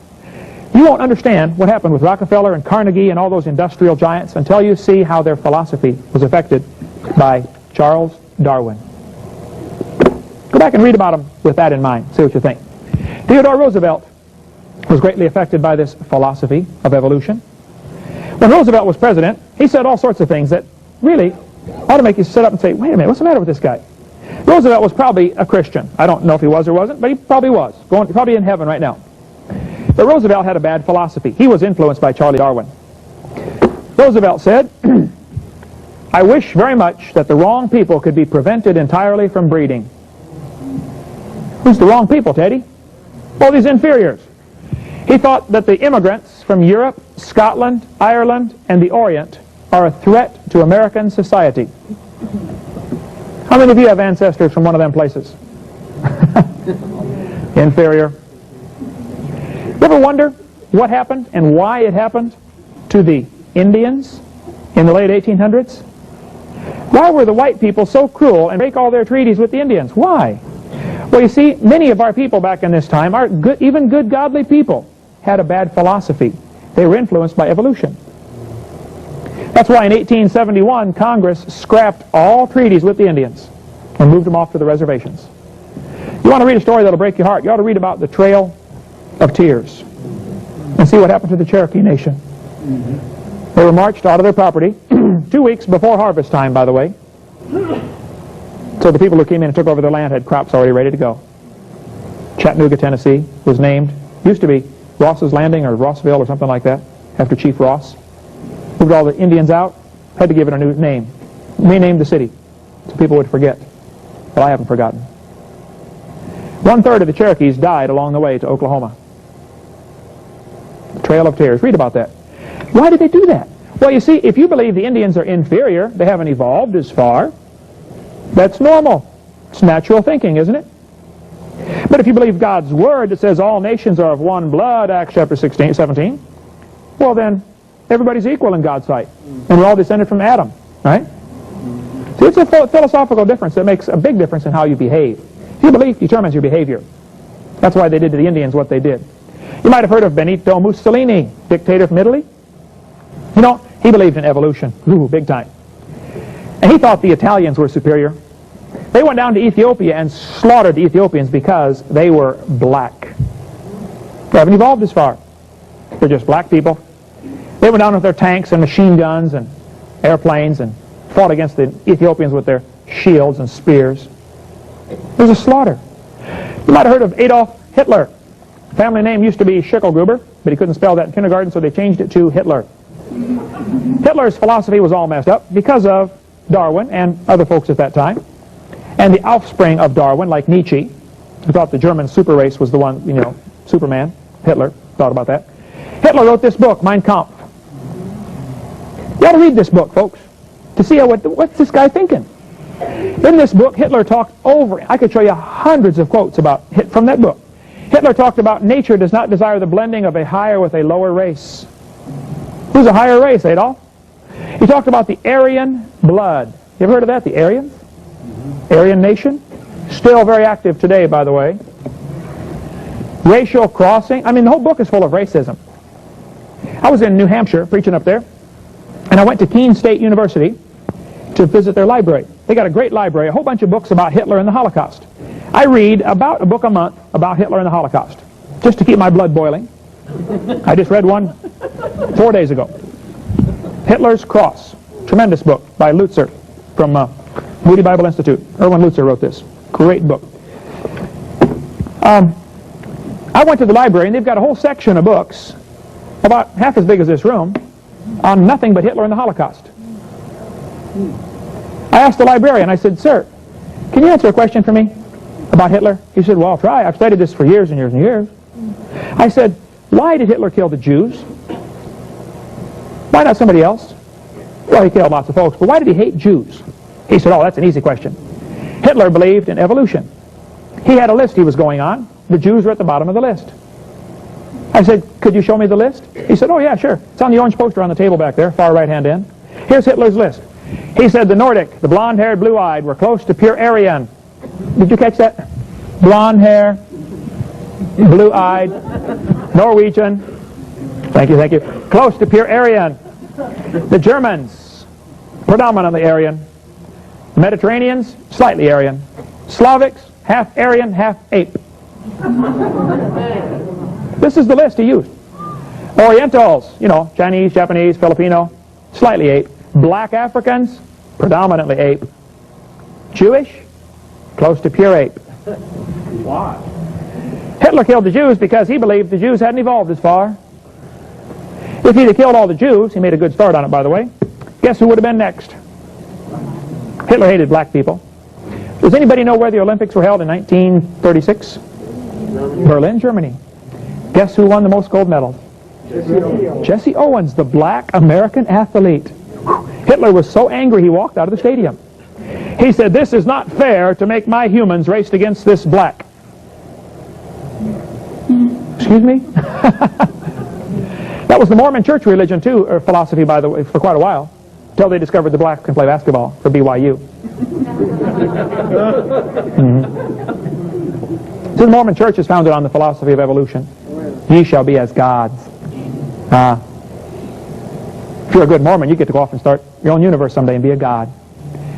B: You won't understand what happened with Rockefeller and Carnegie and all those industrial giants until you see how their philosophy was affected by Charles Darwin. Go back and read about them with that in mind. See what you think. Theodore Roosevelt was greatly affected by this philosophy of evolution. When Roosevelt was president, he said all sorts of things that really ought to make you sit up and say, wait a minute, what's the matter with this guy? Roosevelt was probably a Christian. I don't know if he was or wasn't, but he probably was. Probably in heaven right now. But Roosevelt had a bad philosophy. He was influenced by Charles Darwin. Roosevelt said, I wish very much that the wrong people could be prevented entirely from breeding. Who's the wrong people, Teddy? Well, these inferiors. He thought that the immigrants from Europe, Scotland, Ireland, and the Orient are a threat to American society. How many of you have ancestors from one of them places? Inferior. You ever wonder what happened and why it happened to the Indians in the late 1800s? Why were the white people so cruel and break all their treaties with the Indians? Why? Well, you see, many of our people back in this time, even good godly people, had a bad philosophy. They were influenced by evolution. That's why in 1871, Congress scrapped all treaties with the Indians and moved them off to the reservations. You want to read a story that'll break your heart? You ought to read about the Trail of Tears and see what happened to the Cherokee Nation. They were marched out of their property 2 weeks before harvest time, by the way. So the people who came in and took over their land had crops already ready to go. Chattanooga, Tennessee was named, used to be Ross's Landing or Rossville or something like that, after Chief Ross. Moved all the Indians out, had to give it a new name. Renamed the city so people would forget. But I haven't forgotten. 1/3 of the Cherokees died along the way to Oklahoma. Trail of Tears. Read about that. Why did they do that? Well, you see, if you believe the Indians are inferior, they haven't evolved as far, that's normal. It's natural thinking, isn't it? But if you believe God's Word that says all nations are of one blood, Acts chapter 17, well then, everybody's equal in God's sight. And we're all descended from Adam, right? See, it's a philosophical difference that makes a big difference in how you behave. Your belief determines your behavior. That's why they did to the Indians what they did. You might have heard of Benito Mussolini, dictator from Italy. You know, he believed in evolution. Ooh, big time. And he thought the Italians were superior. They went down to Ethiopia and slaughtered the Ethiopians because they were black. They haven't evolved as far. They're just black people. They went down with their tanks and machine guns and airplanes and fought against the Ethiopians with their shields and spears. It was a slaughter. You might have heard of Adolf Hitler. Family name used to be Schicklgruber, but he couldn't spell that in kindergarten, so they changed it to Hitler. Hitler's philosophy was all messed up because of Darwin and other folks at that time. And the offspring of Darwin, like Nietzsche, who thought the German super race was the one, you know, Superman. Hitler thought about that. Hitler wrote this book, Mein Kampf. You ought to read this book, folks, to see what's this guy thinking. In this book, Hitler talked over, I could show you hundreds of quotes from that book. Hitler talked about nature does not desire the blending of a higher with a lower race. Who's a higher race, Adolf? He talked about the Aryan blood. You ever heard of that, the Aryans? Aryan nation? Still very active today, by the way. Racial crossing. I mean, the whole book is full of racism. I was in New Hampshire preaching up there, and I went to Keene State University to visit their library. They got a great library, a whole bunch of books about Hitler and the Holocaust. I read about a book a month about Hitler and the Holocaust, just to keep my blood boiling. I just read one 4 days ago. Hitler's Cross. Tremendous book by Lutzer from Moody Bible Institute. Erwin Lutzer wrote this. Great book. I went to the library, and they've got a whole section of books, about half as big as this room, on nothing but Hitler and the Holocaust. I asked the librarian, I said, sir, can you answer a question for me about Hitler? He said, well, I'll try. I've studied this for years and years and years. I said, why did Hitler kill the Jews? Why not somebody else? Well, he killed lots of folks, but why did he hate Jews? He said, oh, that's an easy question. Hitler believed in evolution. He had a list he was going on. The Jews were at the bottom of the list. I said, could you show me the list? He said, oh, yeah, sure. It's on the orange poster on the table back there, far right-hand end. Here's Hitler's list. He said the Nordic, the blonde-haired, blue-eyed, were close to pure Aryan. Did you catch that? Blonde hair, blue-eyed, Norwegian. Thank you, thank you. Close to pure Aryan. The Germans, predominantly Aryan. Mediterraneans, slightly Aryan. Slavics, half Aryan, half ape. This is the list he used. Orientals, you know, Chinese, Japanese, Filipino, slightly ape. Black Africans, predominantly ape. Jewish, close to pure ape.
C: Why?
B: Hitler killed the Jews because he believed the Jews hadn't evolved as far. If he'd have killed all the Jews, he made a good start on it, by the way, guess who would have been next? Hitler hated black people. Does anybody know where the Olympics were held in 1936? Berlin, Germany. Guess who won the most gold medals? Jesse Owens, the black American athlete. Hitler was so angry he walked out of the stadium. He said, "This is not fair to make my humans race against this black." Excuse me? That was the Mormon church religion too, or philosophy, by the way, for quite a while, until they discovered the blacks can play basketball for BYU. So the Mormon church is founded on the philosophy of evolution. Ye shall be as gods. If you're a good Mormon, you get to go off and start your own universe someday and be a god.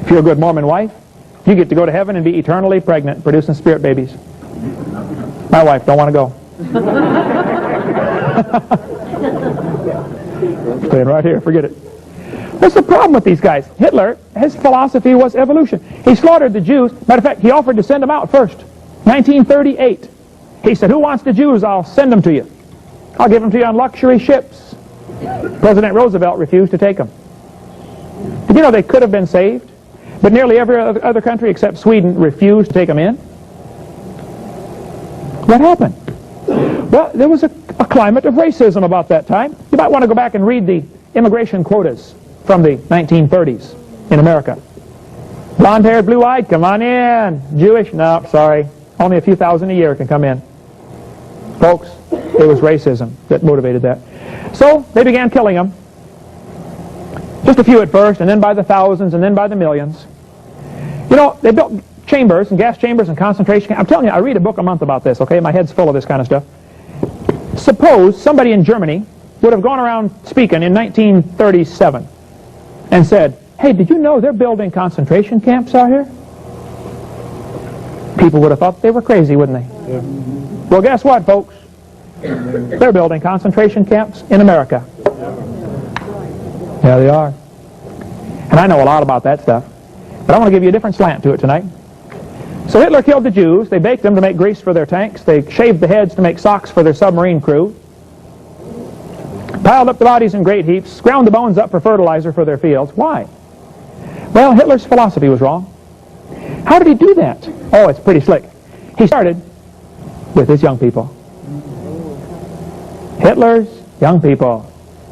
B: If you're a good Mormon wife, you get to go to heaven and be eternally pregnant, producing spirit babies. My wife don't want to go. Staying right here, forget it. What's the problem with these guys? Hitler, his philosophy was evolution. He slaughtered the Jews. Matter of fact, he offered to send them out first. 1938. He said, "Who wants the Jews? I'll send them to you. I'll give them to you on luxury ships." President Roosevelt refused to take them. Did you know they could have been saved? But nearly every other country except Sweden refused to take them in. What happened? Well, there was a climate of racism about that time. You might want to go back and read the immigration quotas from the 1930s in America. Blonde-haired, blue-eyed, come on in. Jewish, no, sorry. Only a few thousand a year can come in. Folks, it was racism that motivated that. So they began killing them. Just a few at first, and then by the thousands, and then by the millions. You know, they built chambers and gas chambers and concentration camps. I'm telling you, I read a book a month about this, okay? My head's full of this kind of stuff. Suppose somebody in Germany would have gone around speaking in 1937 and said, "Hey, did you know they're building concentration camps out here?" People would have thought they were crazy, wouldn't they? Yeah. Well, guess what, folks? They're building concentration camps in America. Yeah, they are. And I know a lot about that stuff. But I want to give you a different slant to it tonight. So Hitler killed the Jews. They baked them to make grease for their tanks. They shaved the heads to make socks for their submarine crew. Piled up the bodies in great heaps. Ground the bones up for fertilizer for their fields. Why? Well, Hitler's philosophy was wrong. How did he do that? Oh, it's pretty slick. He started with his young people. Hitler's young people.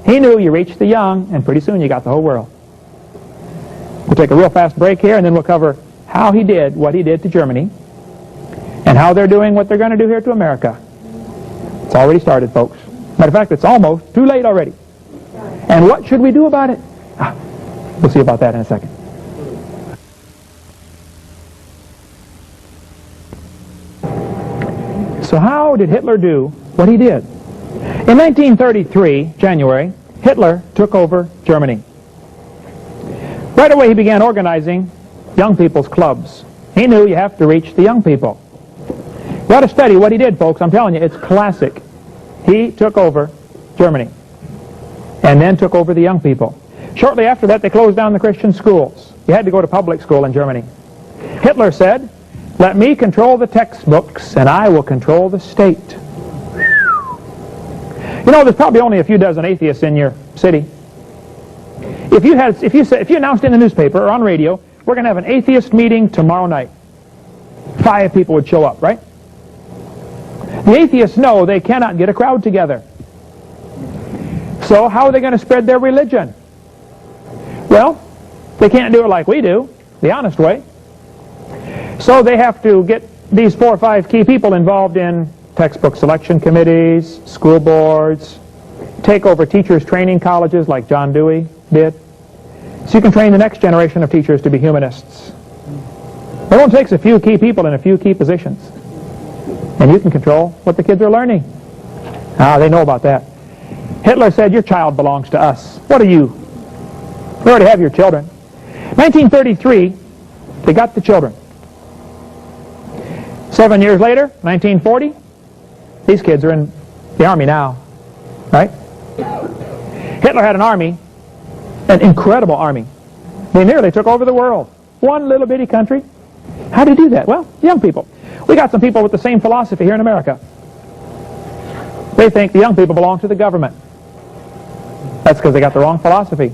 B: He knew you reached the young, and pretty soon you got the whole world. We'll take a real fast break here, and then we'll cover how he did what he did to Germany, and how they're doing what they're going to do here to America. It's already started, folks. Matter of fact, it's almost too late already. And what should we do about it? We'll see about that in a second. So how did Hitler do what he did? In 1933, January, Hitler took over Germany. Right away he began organizing young people's clubs. He knew you have to reach the young people. You ought to study what he did, folks. I'm telling you, it's classic. He took over Germany and then took over the young people. Shortly after that, they closed down the Christian schools. You had to go to public school in Germany. Hitler said, "Let me control the textbooks and I will control the state." You know, there's probably only a few dozen atheists in your city. If you announced in the newspaper or on radio, "We're going to have an atheist meeting tomorrow night," 5 people would show up, right? The atheists know they cannot get a crowd together. So how are they going to spread their religion? Well, they can't do it like we do, the honest way. So they have to get these 4 or 5 key people involved in textbook selection committees, school boards, take over teachers' training colleges like John Dewey did. So you can train the next generation of teachers to be humanists. It only takes a few key people in a few key positions. And you can control what the kids are learning. They know about that. Hitler said, "Your child belongs to us. What are you? We already have your children." 1933, they got the children. 7 years later, 1940, these kids are in the army now, right? Hitler had an army, an incredible army. They nearly took over the world. One little bitty country. How did he do that? Well, young people. We got some people with the same philosophy here in America. They think the young people belong to the government. That's because they got the wrong philosophy.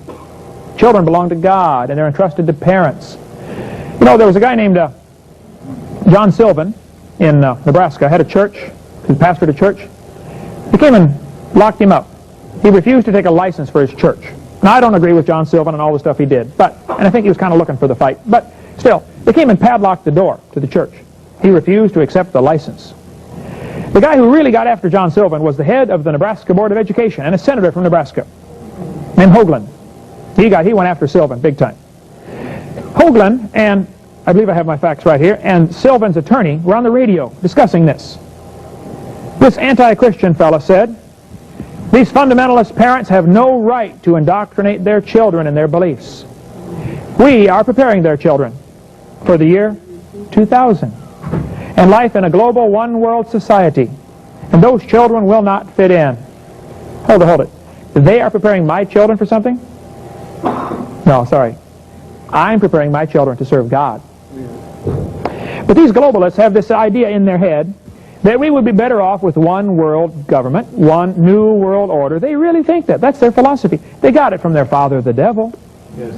B: Children belong to God, and they're entrusted to parents. You know, there was a guy named John Sylvan in Nebraska, had a church, he pastored a church. They came and locked him up. He refused to take a license for his church. Now, I don't agree with John Sylvan and all the stuff he did, and I think he was kind of looking for the fight. But still, they came and padlocked the door to the church. He refused to accept the license. The guy who really got after John Sylvan was the head of the Nebraska Board of Education and a senator from Nebraska named Hoagland. He went after Sylvan big time. Hoagland, and I believe I have my facts right here, and Sylvan's attorney were on the radio discussing this. This anti-Christian fella said, "These fundamentalist parents have no right to indoctrinate their children in their beliefs. We are preparing their children for the year 2000 and life in a global one-world society, and those children will not fit in." Hold it. They are preparing my children for something? No, sorry. I'm preparing my children to serve God. But these globalists have this idea in their head that we would be better off with one world government, one new world order. They really think that. That's their philosophy. They got it from their father, the devil.
C: Yes.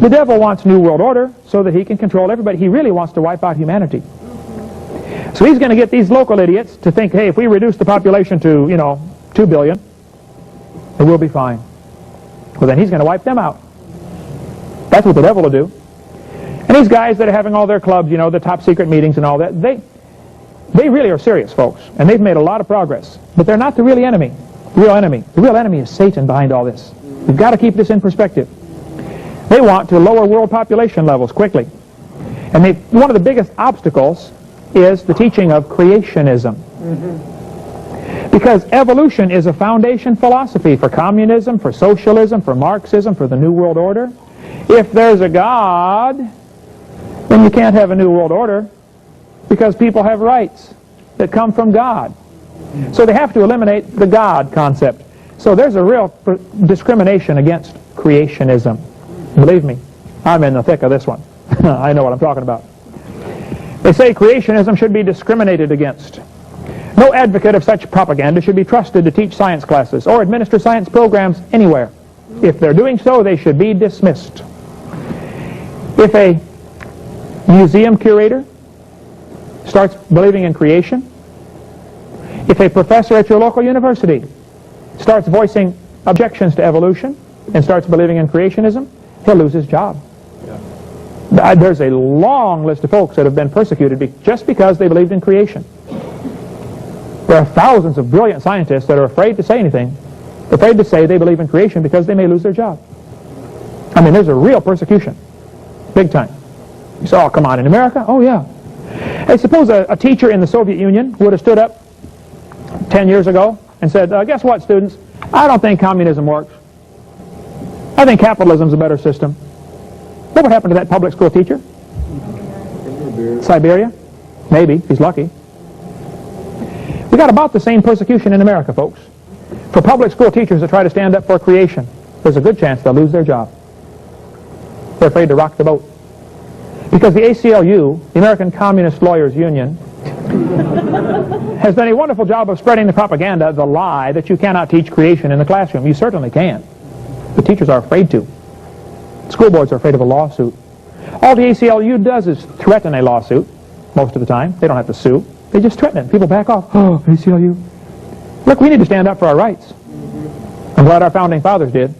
B: The devil wants new world order so that he can control everybody. He really wants to wipe out humanity. So he's going to get these local idiots to think, hey, if we reduce the population to, 2 billion, then we'll be fine. Well, then he's going to wipe them out. That's what the devil will do. And these guys that are having all their clubs, the top secret meetings and all that, they really are serious, folks. And they've made a lot of progress. But they're not the real enemy. The real enemy. The real enemy is Satan behind all this. We've got to keep this in perspective. They want to lower world population levels quickly. And one of the biggest obstacles is the teaching of creationism. Because evolution is a foundation philosophy for communism, for socialism, for Marxism, for the New World Order. If there's a God, then you can't have a New World Order because people have rights that come from God. So they have to eliminate the God concept. So there's a real discrimination against creationism. Believe me, I'm in the thick of this one. I know what I'm talking about. They say creationism should be discriminated against. No advocate of such propaganda should be trusted to teach science classes or administer science programs anywhere. If they're doing so, they should be dismissed. If a museum curator starts believing in creation, if a professor at your local university starts voicing objections to evolution and starts believing in creationism, he'll lose his job. There's a long list of folks that have been persecuted just because they believed in creation. There are thousands of brilliant scientists that are afraid to say anything, afraid to say they believe in creation because they may lose their job. I mean, there's a real persecution, big time. You say, oh, come on, in America? Oh, yeah. Hey, suppose a teacher in the Soviet Union would have stood up 10 years ago and said, guess what, students? I don't think communism works. I think capitalism's a better system. What would happen to that public school teacher? Siberia? Maybe, if he's lucky. We got about the same persecution in America, folks. For public school teachers that try to stand up for creation, there's a good chance they'll lose their job. They're afraid to rock the boat. Because the ACLU, the American Communist Lawyers Union, has done a wonderful job of spreading the propaganda, the lie, that you cannot teach creation in the classroom. You certainly can. The teachers are afraid to. School boards are afraid of a lawsuit. All the ACLU does is threaten a lawsuit most of the time. They don't have to sue. They just threaten it. People back off. Oh, ACLU. Look, we need to stand up for our rights. I'm glad our founding fathers did.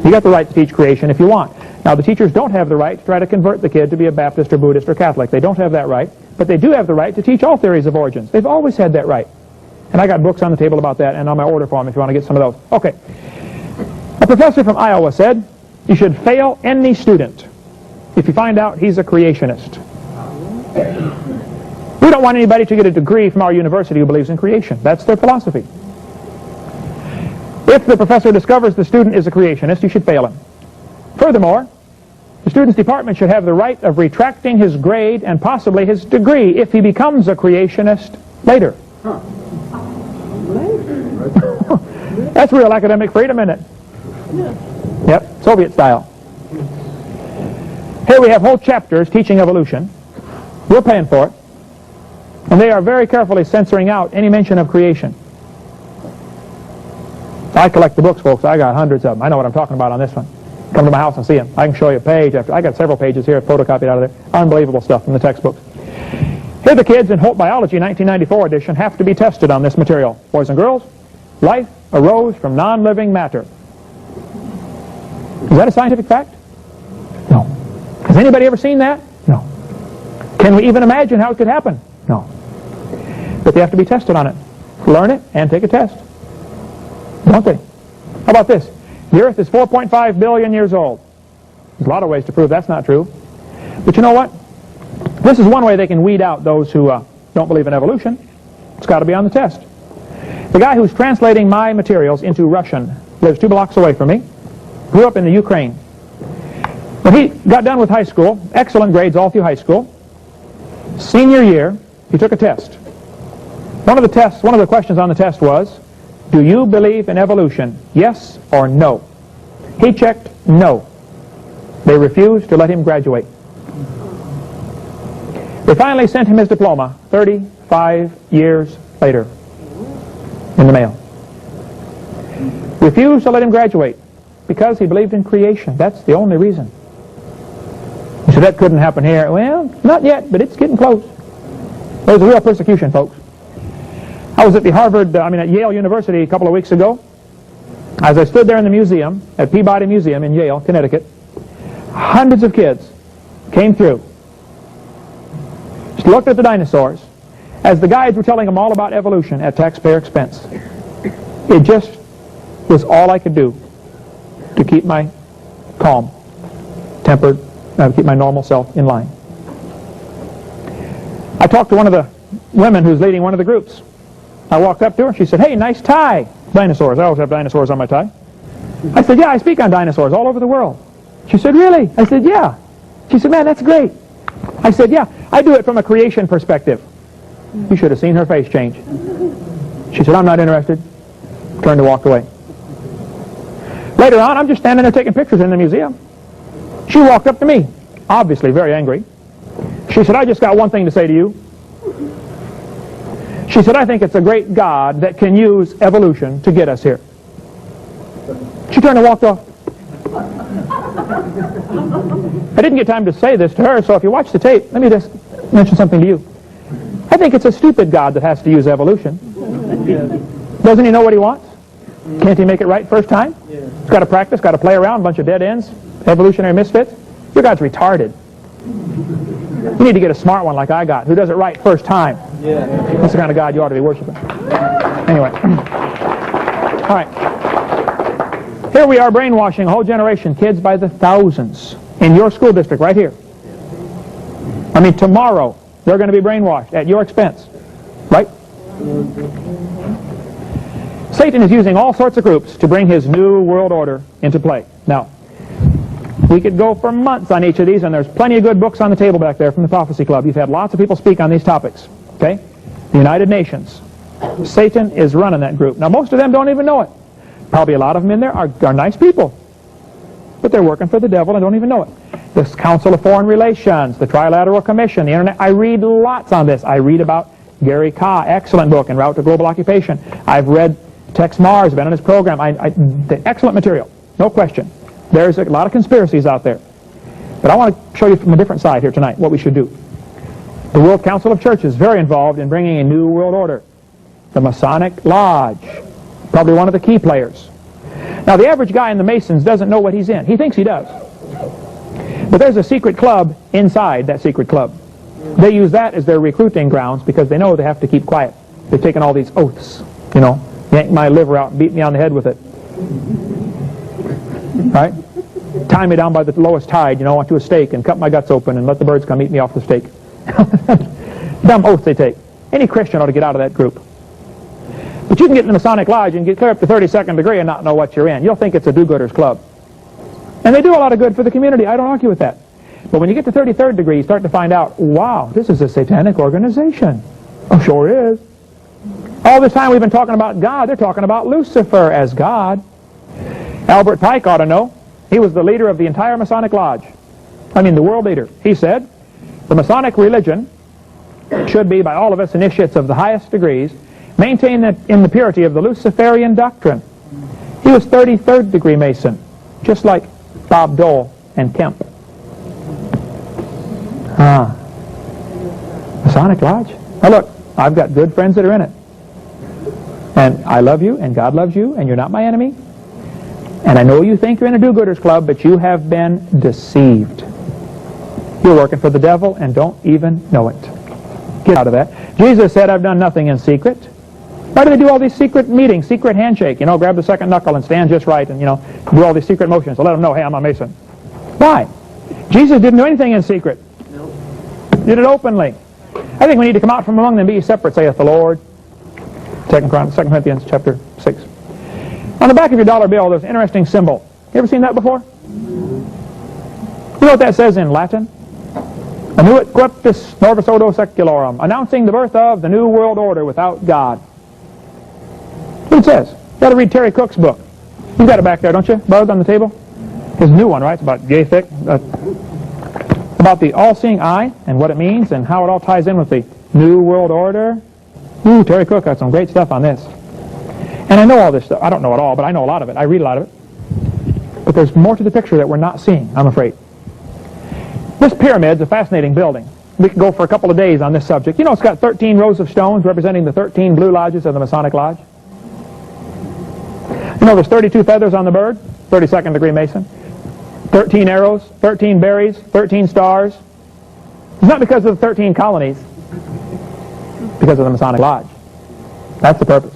B: You got the right to teach creation if you want. Now, the teachers don't have the right to try to convert the kid to be a Baptist or Buddhist or Catholic. They don't have that right. But they do have the right to teach all theories of origins. They've always had that right. And I got books on the table about that and on my order form if you want to get some of those. Okay. A professor from Iowa said, you should fail any student if you find out he's a creationist. We don't want anybody to get a degree from our university who believes in creation. That's their philosophy. If the professor discovers the student is a creationist, you should fail him. Furthermore, The student's department should have the right of retracting his grade and possibly his degree if he becomes a creationist later. That's real academic freedom, isn't it? Yep, Soviet style. Here we have whole chapters teaching evolution. We're paying for it. And they are very carefully censoring out any mention of creation. I collect the books, folks. I got hundreds of them. I know what I'm talking about on this one. Come to my house and see them. I can show you page after. I got several pages here photocopied out of there. Unbelievable stuff from the textbooks. Here the kids in Hope Biology 1994 edition have to be tested on this material. Boys and girls, life arose from non-living matter. Is that a scientific fact? No. Has anybody ever seen that? No. Can we even imagine how it could happen? No. But they have to be tested on it. Learn it and take a test. Don't they? How about this? The Earth is 4.5 billion years old. There's a lot of ways to prove that's not true. But you know what? This is one way they can weed out those who don't believe in evolution. It's got to be on the test. The guy who's translating my materials into Russian lives 2 blocks away from me. Grew up in the Ukraine. When he got done with high school, excellent grades all through high school, senior year, he took a test. One of the questions on the test was, do you believe in evolution? Yes or no? He checked no. They refused to let him graduate. They finally sent him his diploma 35 years later in the mail. Refused to let him graduate because he believed in creation. That's the only reason. You said that couldn't happen here. Well, not yet, but it's getting close. There's a real persecution, folks. I was at at Yale University a couple of weeks ago. As I stood there in the museum, at Peabody Museum in Yale, Connecticut, hundreds of kids came through. Just looked at the dinosaurs as the guides were telling them all about evolution at taxpayer expense. It just was all I could do to keep my calm, tempered, keep my normal self in line. I talked to one of the women who's leading one of the groups. I walked up to her. She said, "Hey, nice tie." Dinosaurs. I always have dinosaurs on my tie. I said, "Yeah, I speak on dinosaurs all over the world." She said, "Really?" I said, "Yeah." She said, "Man, that's great." I said, "Yeah, I do it from a creation perspective." You should have seen her face change. She said, "I'm not interested." Turned to walk away. Later on, I'm just standing there taking pictures in the museum. She walked up to me, obviously very angry. She said, "I just got one thing to say to you." She said, "I think it's a great God that can use evolution to get us here." She turned and walked off. I didn't get time to say this to her, so if you watch the tape, let me just mention something to you. I think it's a stupid God that has to use evolution. Doesn't he know what he wants? Can't he make it right first time? He's got to practice, got to play around, a bunch of dead ends, evolutionary misfits. Your God's retarded. You need to get a smart one like I got, who does it right first time. That's the kind of God you ought to be worshiping. Anyway. All right. Here we are brainwashing a whole generation, kids by the thousands, in your school district right here. I mean, tomorrow, they're going to be brainwashed at your expense. Right? Satan is using all sorts of groups to bring his new world order into play. Now, we could go for months on each of these, and there's plenty of good books on the table back there from the Prophecy Club. You've had lots of people speak on these topics. Okay? The United Nations. Satan is running that group. Now, most of them don't even know it. Probably a lot of them in there are nice people. But they're working for the devil and don't even know it. The Council of Foreign Relations, the Trilateral Commission, the Internet. I read lots on this. I read about Gary Kah, excellent book, En Route to Global Occupation. I've read Tex Mars, been on his program. The excellent material, no question. There's a lot of conspiracies out there. But I want to show you from a different side here tonight what we should do. The World Council of Churches is very involved in bringing a new world order. The Masonic Lodge, probably one of the key players. Now, the average guy in the Masons doesn't know what he's in. He thinks he does. But there's a secret club inside that secret club. They use that as their recruiting grounds because they know they have to keep quiet. They've taken all these oaths, you know, yank my liver out and beat me on the head with it. Right? Tie me down by the lowest tide, you know, onto a stake and cut my guts open and let the birds come eat me off the stake. Dumb oaths they take. Any Christian ought to get out of that group. But you can get in the Masonic Lodge and get clear up to 32nd degree and not know what you're in. You'll think it's a do-gooders club. And they do a lot of good for the community. I don't argue with that. But when you get to 33rd degree, you start to find out, wow, this is a satanic organization. Oh, sure is. All this time we've been talking about God, they're talking about Lucifer as God. Albert Pike ought to know. He was the leader of the entire Masonic Lodge. I mean, the world leader. He said, the Masonic religion should be, by all of us initiates of the highest degrees, maintained in the purity of the Luciferian doctrine. He was 33rd degree Mason, just like Bob Dole and Kemp. Masonic Lodge? Now look, I've got good friends that are in it. And I love you, and God loves you, and you're not my enemy. And I know you think you're in a do-gooders club, but you have been deceived. You're working for the devil and don't even know it. Get out of that. Jesus said, I've done nothing in secret. Why do they do all these secret meetings, secret handshake? You know, grab the second knuckle and stand just right and, you know, do all these secret motions to let them know, hey, I'm a Mason. Why? Jesus didn't do anything in secret. Nope. Did it openly. I think we need to come out from among them, be ye separate, saith the Lord. 2 Corinthians chapter 6. On the back of your dollar bill, there's an interesting symbol. You ever seen that before? You know what that says in Latin? Annuit queptis novis odo secularum, announcing the birth of the New World Order without God. That's what it says. You got to read Terry Cook's book. You got it back there, don't you? Bud, on the table? His new one, right? It's about yay thick. About the all-seeing eye and what it means and how it all ties in with the New World Order. Ooh, Terry Cook got some great stuff on this. And I know all this stuff. I don't know it all, but I know a lot of it. I read a lot of it. But there's more to the picture that we're not seeing, I'm afraid. This pyramid's a fascinating building. We could go for a couple of days on this subject. You know, it's got 13 rows of stones representing the 13 blue lodges of the Masonic Lodge. You know, there's 32 feathers on the bird, 32nd degree Mason. 13 arrows, 13 berries, 13 stars. It's not because of the 13 colonies. Because of the Masonic Lodge. That's the purpose.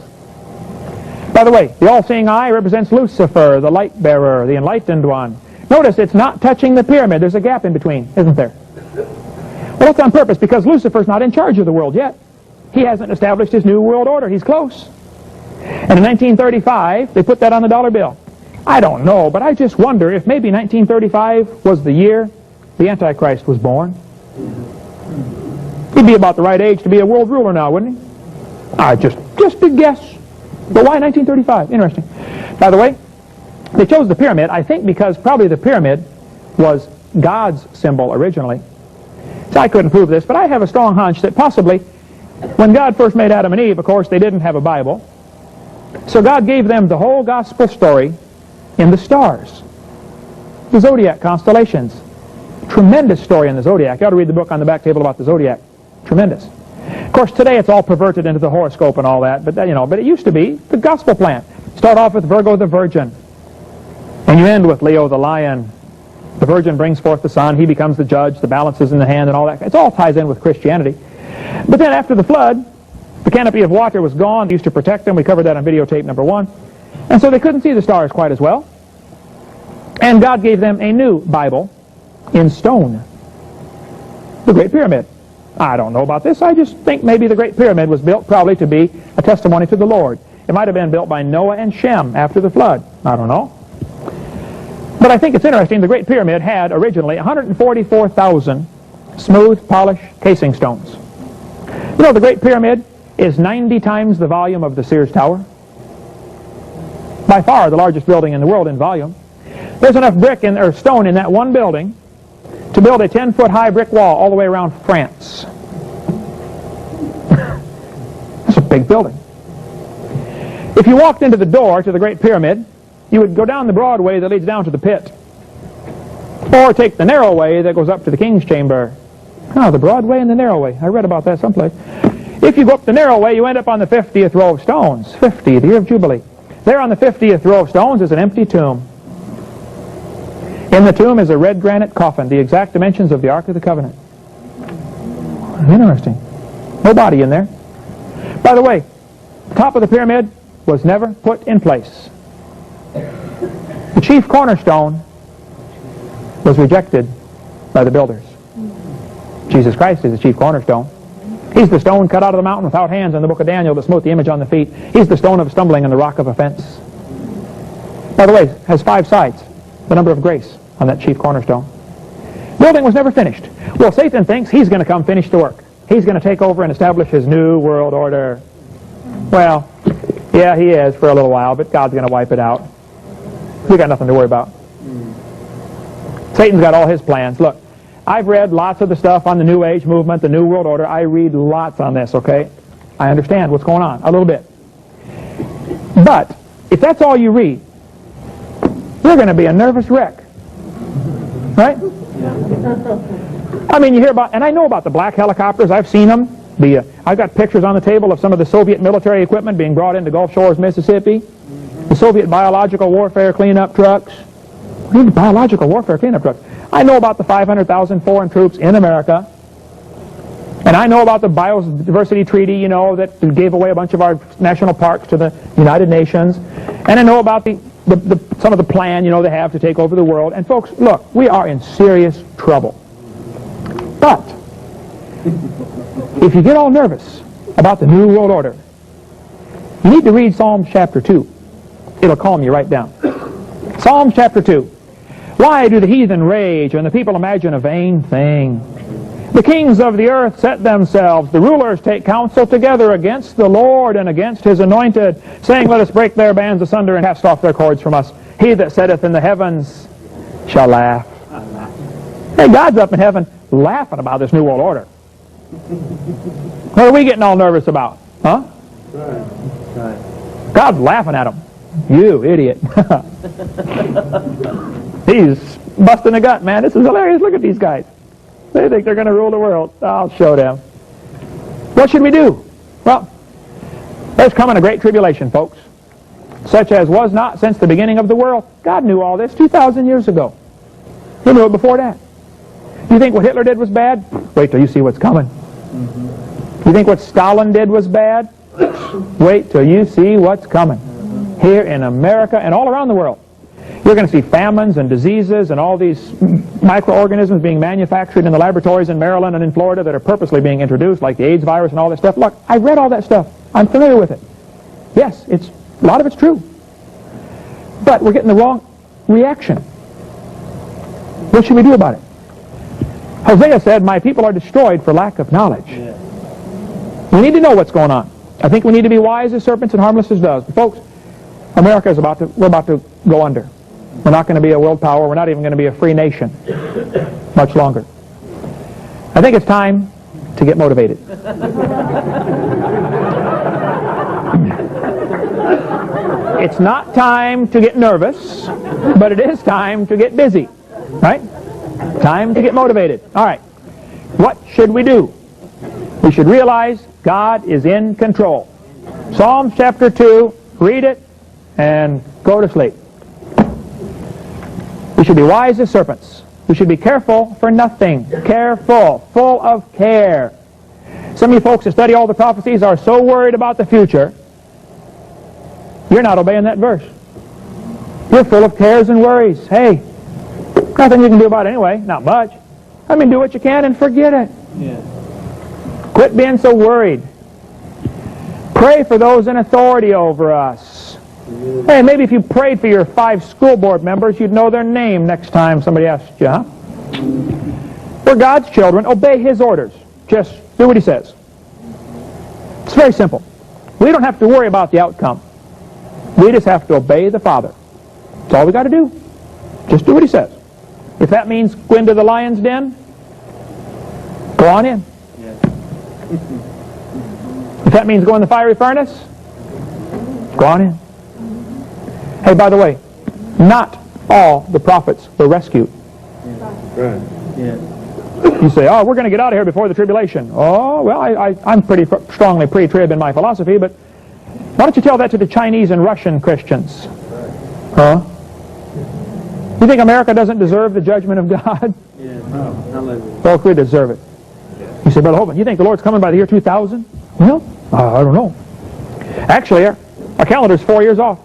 B: By the way, the all-seeing eye represents Lucifer, the light bearer, the enlightened one. Notice it's not touching the pyramid. There's a gap in between, isn't there? Well, that's on purpose because Lucifer's not in charge of the world yet. He hasn't established his new world order. He's close. And in 1935, they put that on the dollar bill. I don't know, but I just wonder if maybe 1935 was the year the Antichrist was born. He'd be about the right age to be a world ruler now, wouldn't he? Just a guess. But why 1935? Interesting. By the way, they chose the pyramid, I think, because probably the pyramid was God's symbol originally. So I couldn't prove this, but I have a strong hunch that possibly when God first made Adam and Eve, of course, they didn't have a Bible. So God gave them the whole gospel story in the stars, the zodiac constellations. Tremendous story in the zodiac. You ought to read the book on the back table about the zodiac. Tremendous. Of course, today it's all perverted into the horoscope and all that, but but it used to be the gospel plan. Start off with Virgo the Virgin, and you end with Leo the Lion. The Virgin brings forth the Son. He becomes the judge. The balance is in the hand, and all that. It all ties in with Christianity. But then after the flood, the canopy of water was gone. They used to protect them. We covered that on videotape number 1. And so they couldn't see the stars quite as well. And God gave them a new Bible in stone. The Great Pyramid. I don't know about this. I just think maybe the Great Pyramid was built probably to be a testimony to the Lord. It might have been built by Noah and Shem after the flood. I don't know. But I think it's interesting. The Great Pyramid had originally 144,000 smooth, polished casing stones. You know, the Great Pyramid is 90 times the volume of the Sears Tower. By far the largest building in the world in volume. There's enough brick or stone in that one building to build a 10-foot high brick wall all the way around France. That's a big building. If you walked into the door to the Great Pyramid, you would go down the broad way that leads down to the pit, or take the narrow way that goes up to the King's Chamber. Oh, the broad way and the narrow way. I read about that someplace. If you go up the narrow way, you end up on the 50th row of stones. 50, the year of Jubilee. There on the 50th row of stones is an empty tomb. In the tomb is a red granite coffin, the exact dimensions of the Ark of the Covenant. Interesting. No body in there. By the way, the top of the pyramid was never put in place. The chief cornerstone was rejected by the builders. Jesus Christ is the chief cornerstone. He's the stone cut out of the mountain without hands in the book of Daniel that smote the image on the feet. He's the stone of stumbling and the rock of offense. By the way, it has 5 sides. the number of grace on that chief cornerstone. Building was never finished. Well, Satan thinks he's going to come finish the work. He's going to take over and establish his new world order. Well, yeah, he is for a little while, but God's going to wipe it out. We got nothing to worry about. Satan's got all his plans. Look, I've read lots of the stuff on the New Age movement, the New World Order. I read lots on this, okay? I understand what's going on a little bit. But if that's all you read, you're going to be a nervous wreck. Right? I mean, you hear about, and I know about the black helicopters. I've seen them. I've got pictures on the table of some of the Soviet military equipment being brought into Gulf Shores, Mississippi. The Soviet biological warfare cleanup trucks. Biological warfare cleanup trucks. I know about the 500,000 foreign troops in America. And I know about the biodiversity treaty, you know, that gave away a bunch of our national parks to the United Nations. And I know about some of the plan, you know, they have to take over the world. And folks, look, we are in serious trouble. But if you get all nervous about the New World Order, you need to read Psalms chapter 2. It'll calm you right down. Psalms chapter 2. Why do the heathen rage and the people imagine a vain thing? The kings of the earth set themselves, the rulers take counsel together against the Lord and against his anointed, saying, let us break their bands asunder and cast off their cords from us. He that sitteth in the heavens shall laugh. Hey, God's up in heaven laughing about this New World Order. What are we getting all nervous about? Huh? God's laughing at them. You idiot. He's busting a gut, man. This is hilarious. Look at these guys. They think they're going to rule the world. I'll show them. What should we do? Well, there's coming a great tribulation, folks, such as was not since the beginning of the world. God knew all this 2,000 years ago. He knew it before that. You think what Hitler did was bad? Wait till you see what's coming. You think what Stalin did was bad? Wait till you see what's coming. Here in America and all around the world. You're going to see famines and diseases and all these microorganisms being manufactured in the laboratories in Maryland and in Florida that are purposely being introduced, like the AIDS virus and all that stuff. Look, I've read all that stuff. I'm familiar with it. Yes, a lot of it's true. But we're getting the wrong reaction. What should we do about it? Hosea said, my people are destroyed for lack of knowledge. We need to know what's going on. I think we need to be wise as serpents and harmless as doves. But folks, America is we're about to go under. We're not going to be a world power. We're not even going to be a free nation much longer. I think it's time to get motivated. It's not time to get nervous, but it is time to get busy. Right? Time to get motivated. All right. What should we do? We should realize God is in control. Psalms chapter 2, read it and go to sleep. We should be wise as serpents. We should be careful for nothing. Careful, full of care. Some of you folks that study all the prophecies are so worried about the future, you're not obeying that verse. You're full of cares and worries. Hey, nothing you can do about it anyway. Not much. I mean, do what you can and forget it. Yeah. Quit being so worried. Pray for those in authority over us. Hey, maybe if you prayed for your 5 school board members, you'd know their name next time somebody asked you, huh? We're God's children. Obey His orders. Just do what He says. It's very simple. We don't have to worry about the outcome. We just have to obey the Father. That's all we got to do. Just do what He says. If that means go into the lion's den, go on in. If that means go in the fiery furnace, go on in. Hey, by the way, not all the prophets were rescued.
C: Right. Yeah.
B: You say, oh, we're going to get out of here before the tribulation. Oh, well, I'm pretty strongly pre-trib in my philosophy, but why don't you tell that to the Chinese and Russian Christians? Huh? You think America doesn't deserve the judgment of God?
C: Yeah. No.
B: Well, we deserve it. You say, Brother Hovind, you think the Lord's coming by the year 2000? Well, I don't know. Actually, our calendar's 4 years off.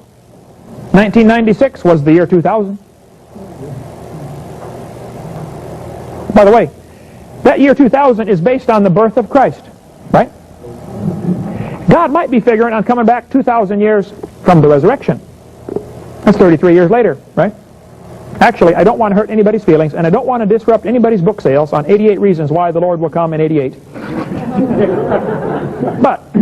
B: 1996 was the year 2000. By the way, that year 2000 is based on the birth of Christ, right? God might be figuring on coming back 2,000 years from the resurrection. That's 33 years later, right? Actually, I don't want to hurt anybody's feelings, and I don't want to disrupt anybody's book sales on 88 reasons why the Lord will come in 88. But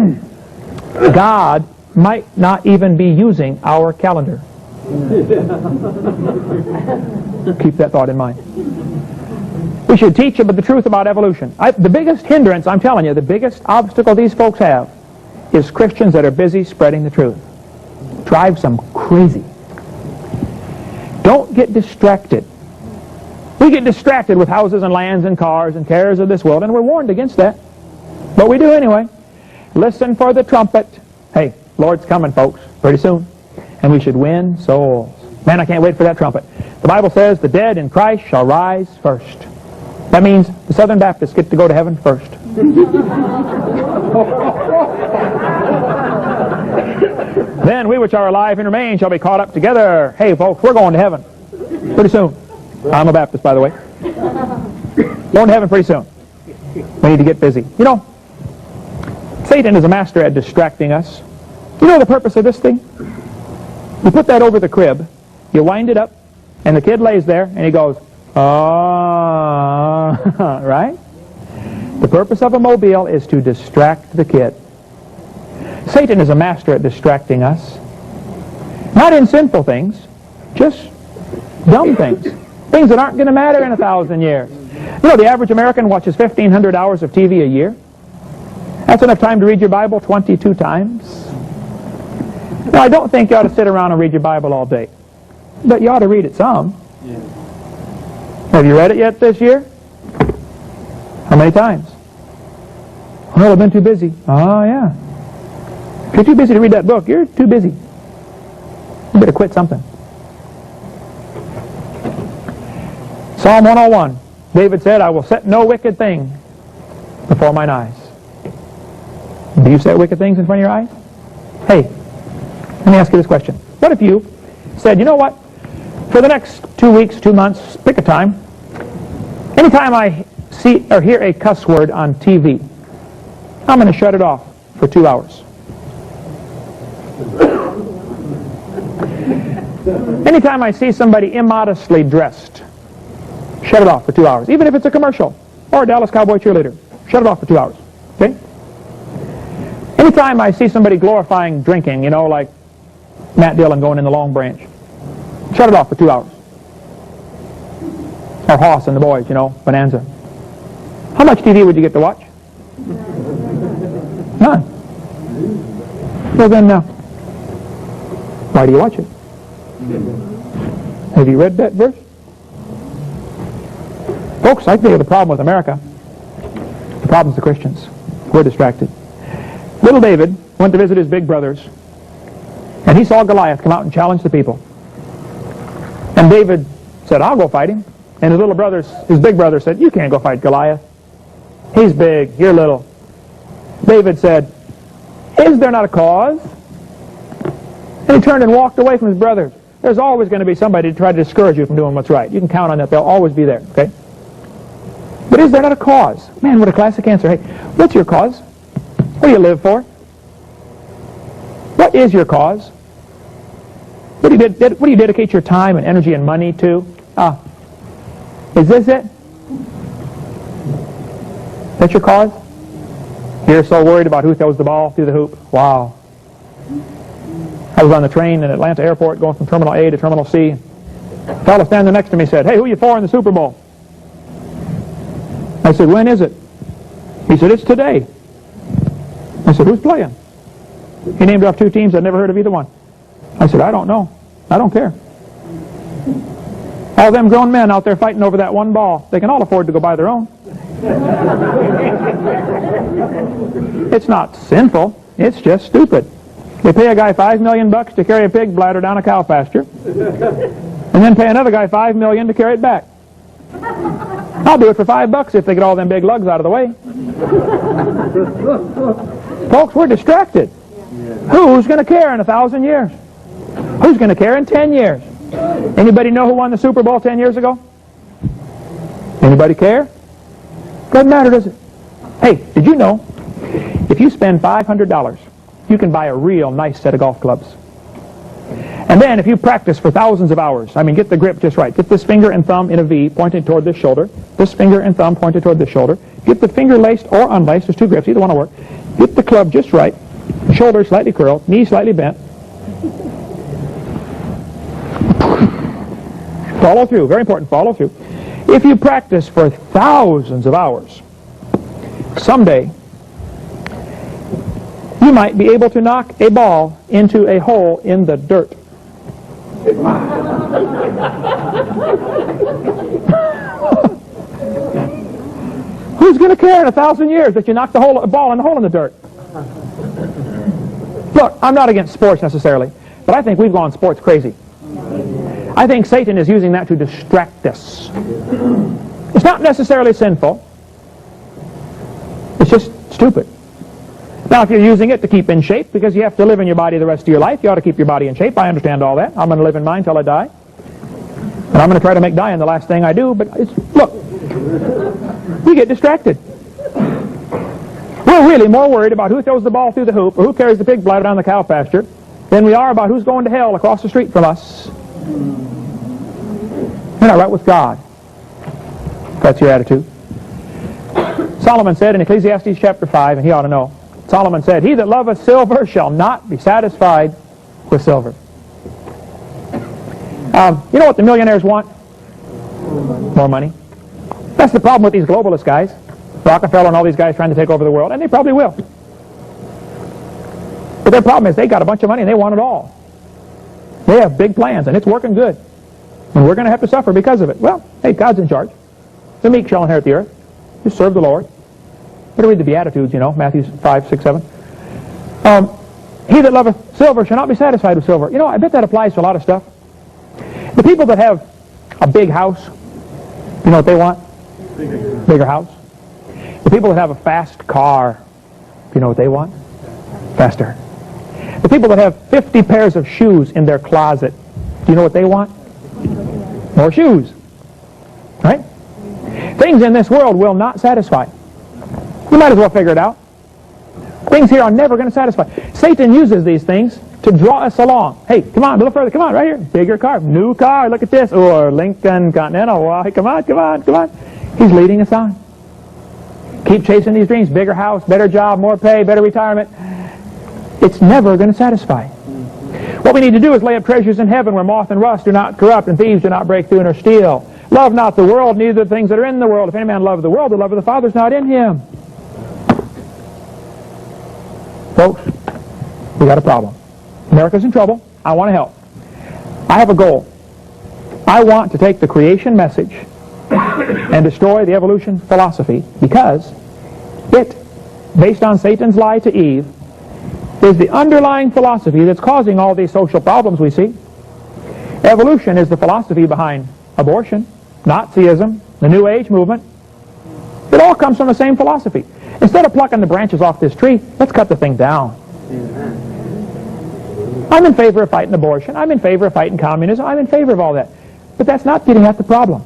B: God might not even be using our calendar. Keep that thought in mind. We should teach them the truth about evolution. The biggest hindrance, I'm telling you, the biggest obstacle these folks have is Christians that are busy spreading the truth. Drives them crazy. Don't get distracted. We get distracted with houses and lands and cars and cares of this world, and we're warned against that. But we do anyway. Listen for the trumpet. Hey, Lord's coming, folks, pretty soon. And we should win souls. Man, I can't wait for that trumpet. The Bible says the dead in Christ shall rise first. That means the Southern Baptists get to go to heaven first. Then we which are alive and remain shall be caught up together. Hey, folks, we're going to heaven pretty soon. I'm a Baptist, by the way. Going to heaven pretty soon. We need to get busy. You know, Satan is a master at distracting us. You know the purpose of this thing? You put that over the crib, you wind it up, and the kid lays there, and he goes, ah, right? The purpose of a mobile is to distract the kid. Satan is a master at distracting us. Not in sinful things, just dumb things. Things that aren't going to matter in 1,000 years. You know, the average American watches 1,500 hours of TV a year. That's enough time to read your Bible 22 times. Now, I don't think you ought to sit around and read your Bible all day. But you ought to read it some. Yeah. Have you read it yet this year? How many times? Well, I've been too busy. Oh, yeah. If you're too busy to read that book, you're too busy. You better quit something. Psalm 101. David said, I will set no wicked thing before mine eyes. Do you set wicked things in front of your eyes? Hey, let me ask you this question. What if you said, you know what? For the next 2 weeks, 2 months, pick a time. Anytime I see or hear a cuss word on TV, I'm going to shut it off for 2 hours. Anytime I see somebody immodestly dressed, shut it off for 2 hours. Even if it's a commercial or a Dallas Cowboy cheerleader, shut it off for 2 hours. Okay? Anytime I see somebody glorifying drinking, you know, like Matt Dillon going in the Long Branch, shut it off for 2 hours. Or Hoss and the boys, you know, Bonanza. How much TV would you get to watch? None. Well then, why do you watch it? Have you read that verse? Folks, I tell you the problem with America. The problem's the Christians. We're distracted. Little David went to visit his big brothers, and he saw Goliath come out and challenge the people. And David said, I'll go fight him. And his big brother said, you can't go fight Goliath. He's big, you're little. David said, is there not a cause? And he turned and walked away from his brothers. There's always going to be somebody to try to discourage you from doing what's right. You can count on that. They'll always be there, okay? But is there not a cause? Man, what a classic answer. Hey, what's your cause? What do you live for? What is your cause? What do you dedicate your time and energy and money to? Is this it? That's your cause? You're so worried about who throws the ball through the hoop. Wow. I was on the train in Atlanta Airport going from Terminal A to Terminal C. A fellow standing next to me said, hey, who are you for in the Super Bowl? I said, when is it? He said, it's today. I said, who's playing? He named off 2 teams. I'd never heard of either one. I said, I don't know. I don't care. All them grown men out there fighting over that one ball, they can all afford to go buy their own. It's not sinful. It's just stupid. They pay a guy $5 million to carry a pig bladder down a cow pasture, and then pay another guy $5 million to carry it back. I'll do it for $5 if they get all them big lugs out of the way. Folks, we're distracted. Who's going to care in 1,000 years? Who's going to care in 10 years? Anybody know who won the Super Bowl 10 years ago? Anybody care? Doesn't matter, does it? Hey, did you know if you spend $500, you can buy a real nice set of golf clubs? And then if you practice for thousands of hours, I mean, get the grip just right. Get this finger and thumb in a V pointing toward this shoulder. This finger and thumb pointed toward this shoulder. Get the finger laced or unlaced. There's two grips. Either one will work. Get the club just right. Shoulder slightly curled. Knee slightly bent. Follow through. Very important. Follow through. If you practice for thousands of hours, someday you might be able to knock a ball into a hole in the dirt. Who's going to care in 1,000 years that you knocked a ball in a hole in the dirt? Look, I'm not against sports necessarily, but I think we've gone sports crazy. I think Satan is using that to distract us. It's not necessarily sinful. It's just stupid. Now, if you're using it to keep in shape, because you have to live in your body the rest of your life, you ought to keep your body in shape. I understand all that. I'm going to live in mine till I die. And I'm going to try to make dying the last thing I do, but look, we get distracted. We're really more worried about who throws the ball through the hoop or who carries the pig bladder down the cow pasture than we are about who's going to hell across the street from us. We're not right with God. If that's your attitude. Solomon said in Ecclesiastes chapter 5, and he ought to know, Solomon said, "He that loveth silver shall not be satisfied with silver." You know what the millionaires want? More money. That's the problem with these globalist guys. Rockefeller and all these guys trying to take over the world, and they probably will. But their problem is they got a bunch of money and they want it all. They have big plans, and it's working good. And we're going to have to suffer because of it. Well, hey, God's in charge. The meek shall inherit the earth. Just serve the Lord. Better read the Beatitudes, you know, Matthew 5, 6, 7. He that loveth silver shall not be satisfied with silver. You know, I bet that applies to a lot of stuff. The people that have a big house, you know what they want? Bigger house. The people that have a fast car, you know what they want? Faster. The people that have 50 pairs of shoes in their closet, do you know what they want? More shoes. Right? Things in this world will not satisfy. You might as well figure it out. Things here are never going to satisfy. Satan uses these things to draw us along. Hey, come on, a little further. Come on, right here. Bigger car. New car. Look at this. Or Lincoln Continental. Well, come on, come on, come on. He's leading us on. Keep chasing these dreams. Bigger house, better job, more pay, better retirement. It's never going to satisfy. What we need to do is lay up treasures in heaven where moth and rust do not corrupt and thieves do not break through nor steal. Love not the world, neither the things that are in the world. If any man love the world, the love of the Father is not in him. Folks, we got a problem. America's in trouble. I want to help. I have a goal. I want to take the creation message and destroy the evolution philosophy because it, based on Satan's lie to Eve, is the underlying philosophy that's causing all these social problems we see. Evolution is the philosophy behind abortion, Nazism, the New Age movement. It all comes from the same philosophy. Instead of plucking the branches off this tree, let's cut the thing down. I'm in favor of fighting abortion. I'm in favor of fighting communism. I'm in favor of all that. But that's not getting at the problem.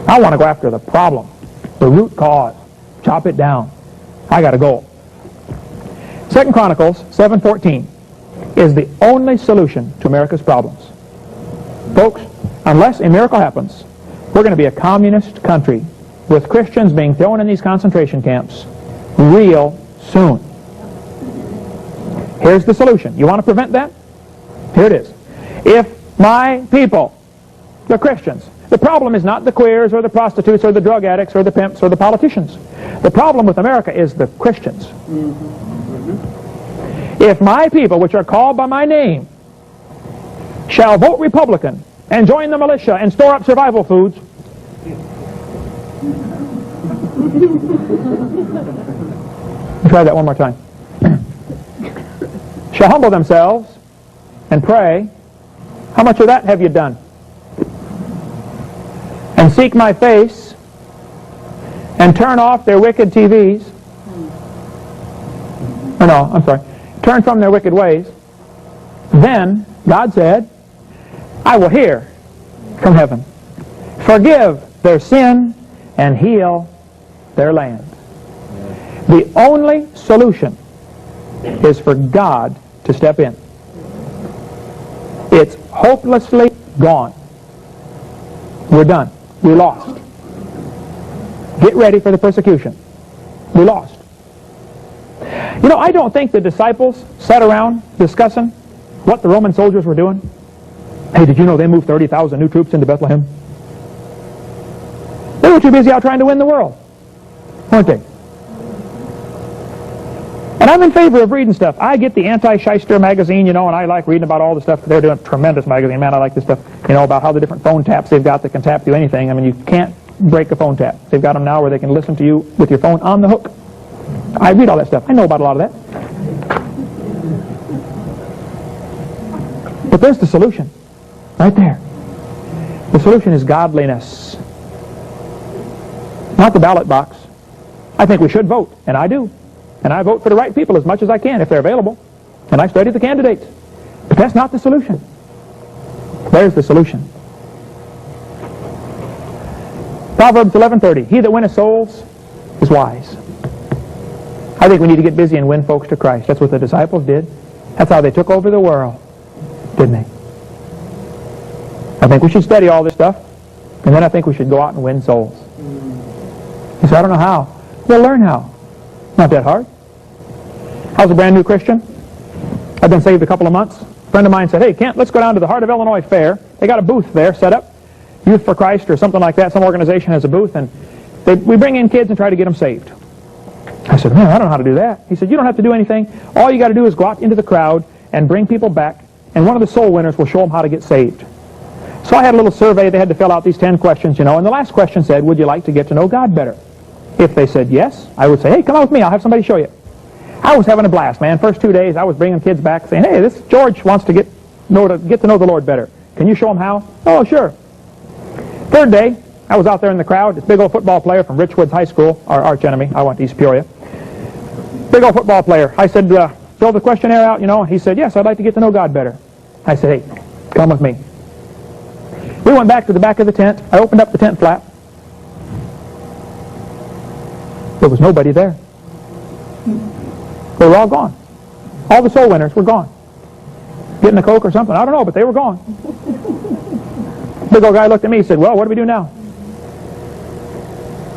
B: I want to go after the problem, the root cause, chop it down. I got a goal. 2 Chronicles 7:14 is the only solution to America's problems. Folks, unless a miracle happens, we're going to be a communist country with Christians being thrown in these concentration camps real soon. Here's the solution. You want to prevent that? Here it is. If my people, the Christians, the problem is not the queers or the prostitutes or the drug addicts or the pimps or the politicians. The problem with America is the Christians. If my people, which are called by my name, shall vote Republican and join the militia and store up survival foods, try that one more time. Shall humble themselves and pray. How much of that have you done? And seek my face and turn off their wicked TVs. Oh, no, I'm sorry. Turn from their wicked ways. Then, God said, I will hear from heaven, forgive their sin, and heal their land. The only solution is for God to step in. It's hopelessly gone. We're done. We lost. Get ready for the persecution. We lost. You know, I don't think the disciples sat around discussing what the Roman soldiers were doing. Hey, did you know they moved 30,000 new troops into Bethlehem? They were too busy out trying to win the world, weren't they? And I'm in favor of reading stuff. I get the Anti-Shyster magazine, you know, and I like reading about all the stuff. They're doing a tremendous magazine. Man, I like this stuff, you know, about how the different phone taps they've got that can tap you anything. I mean, you can't break a phone tap. They've got them now where they can listen to you with your phone on the hook. I read all that stuff. I know about a lot of that. But there's the solution, right there. The solution is godliness. Not the ballot box. I think we should vote, and I do. And I vote for the right people as much as I can if they're available. And I study the candidates. But that's not the solution. There's the solution. Proverbs 11:30. He that winneth souls is wise. I think we need to get busy and win folks to Christ. That's what the disciples did. That's how they took over the world, didn't they? I think we should study all this stuff, and then I think we should go out and win souls. You say, I don't know how. Well, learn how. Not that hard. How's a brand new Christian? I've been saved a couple of months. A friend of mine said, hey, Kent, let's go down to the Heart of Illinois Fair. They got a booth there set up. Youth for Christ or something like that. Some organization has a booth, and we bring in kids and try to get them saved. I said, man, I don't know how to do that. He said, you don't have to do anything. All you got to do is go out into the crowd and bring people back, and one of the soul winners will show them how to get saved. So I had a little survey. They had to fill out these 10 questions, you know, and the last question said, would you like to get to know God better? If they said yes, I would say, hey, come out with me. I'll have somebody show you. I was having a blast, man. First 2 days, I was bringing kids back saying, hey, this George wants to get to know the Lord better. Can you show him how? Oh, sure. Third day, I was out there in the crowd. This big old football player from Richwoods High School, our arch enemy. I went to East Peoria. Big old football player. I said, fill the questionnaire out, you know. He said, yes, I'd like to get to know God better. I said, hey, come with me. We went back to the back of the tent. I opened up the tent flap. There was nobody there. They were all gone. All the soul winners were gone. Getting a Coke or something, I don't know, but they were gone. Big old guy looked at me and said, well, what do we do now?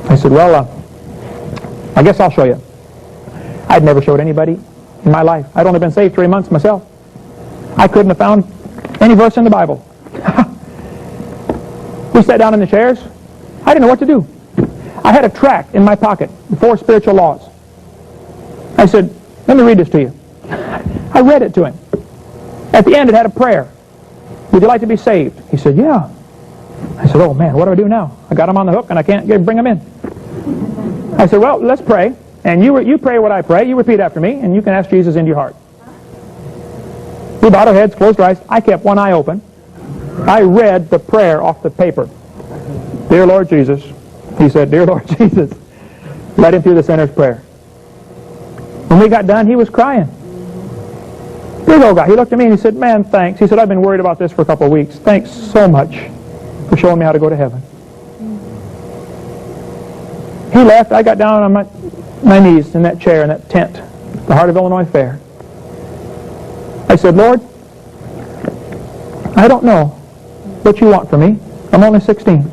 B: I said, well, I guess I'll show you. I'd never showed anybody in my life. I'd only been saved 3 months myself. I couldn't have found any verse in the Bible. We sat down in the chairs. I didn't know what to do. I had a tract in my pocket, the 4 spiritual laws. I said, let me read this to you. I read it to him. At the end, it had a prayer. Would you like to be saved? He said, yeah. I said, oh man, what do I do now? I got him on the hook and I can't bring him in. I said, well, let's pray. And you pray what I pray. You repeat after me, and you can ask Jesus into your heart. We bowed our heads, closed our eyes. I kept one eye open. I read the prayer off the paper. Dear Lord Jesus. He said, dear Lord Jesus. Led him through the sinner's prayer. When we got done, he was crying. Big old guy. He looked at me and he said, man, thanks. He said, I've been worried about this for a couple of weeks. Thanks so much for showing me how to go to heaven. He left. I got down on my knees in that chair, in that tent, the Heart of Illinois Fair. I said, Lord, I don't know what you want from me. I'm only 16.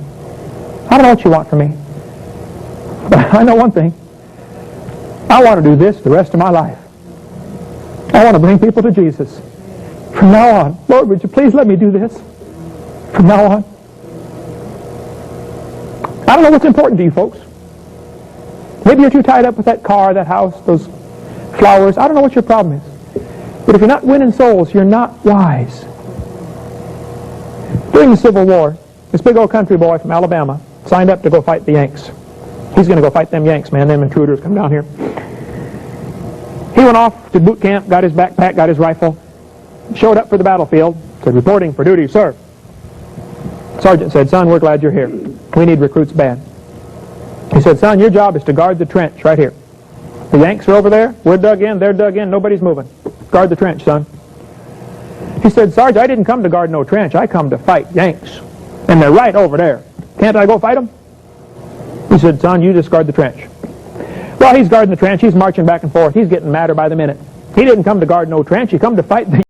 B: I don't know what you want from me. But I know one thing. I want to do this the rest of my life. I want to bring people to Jesus. From now on, Lord, would you please let me do this? From now on. I don't know what's important to you folks. Maybe you're too tied up with that car, that house, those flowers. I don't know what your problem is. But if you're not winning souls, you're not wise. During the Civil War, this big old country boy from Alabama signed up to go fight the Yanks. He's going to go fight them Yanks, man. Them intruders come down here. He went off to boot camp, got his backpack, got his rifle, showed up for the battlefield, said, reporting for duty, sir. Sergeant said, son, we're glad you're here. We need recruits bad. He said, son, your job is to guard the trench right here. The Yanks are over there. We're dug in. They're dug in. Nobody's moving. Guard the trench, son. He said, Sarge, I didn't come to guard no trench. I come to fight Yanks. And they're right over there. Can't I go fight them? He said, son, you just guard the trench. Well, he's guarding the trench. He's marching back and forth. He's getting madder by the minute. He didn't come to guard no trench. He come to fight the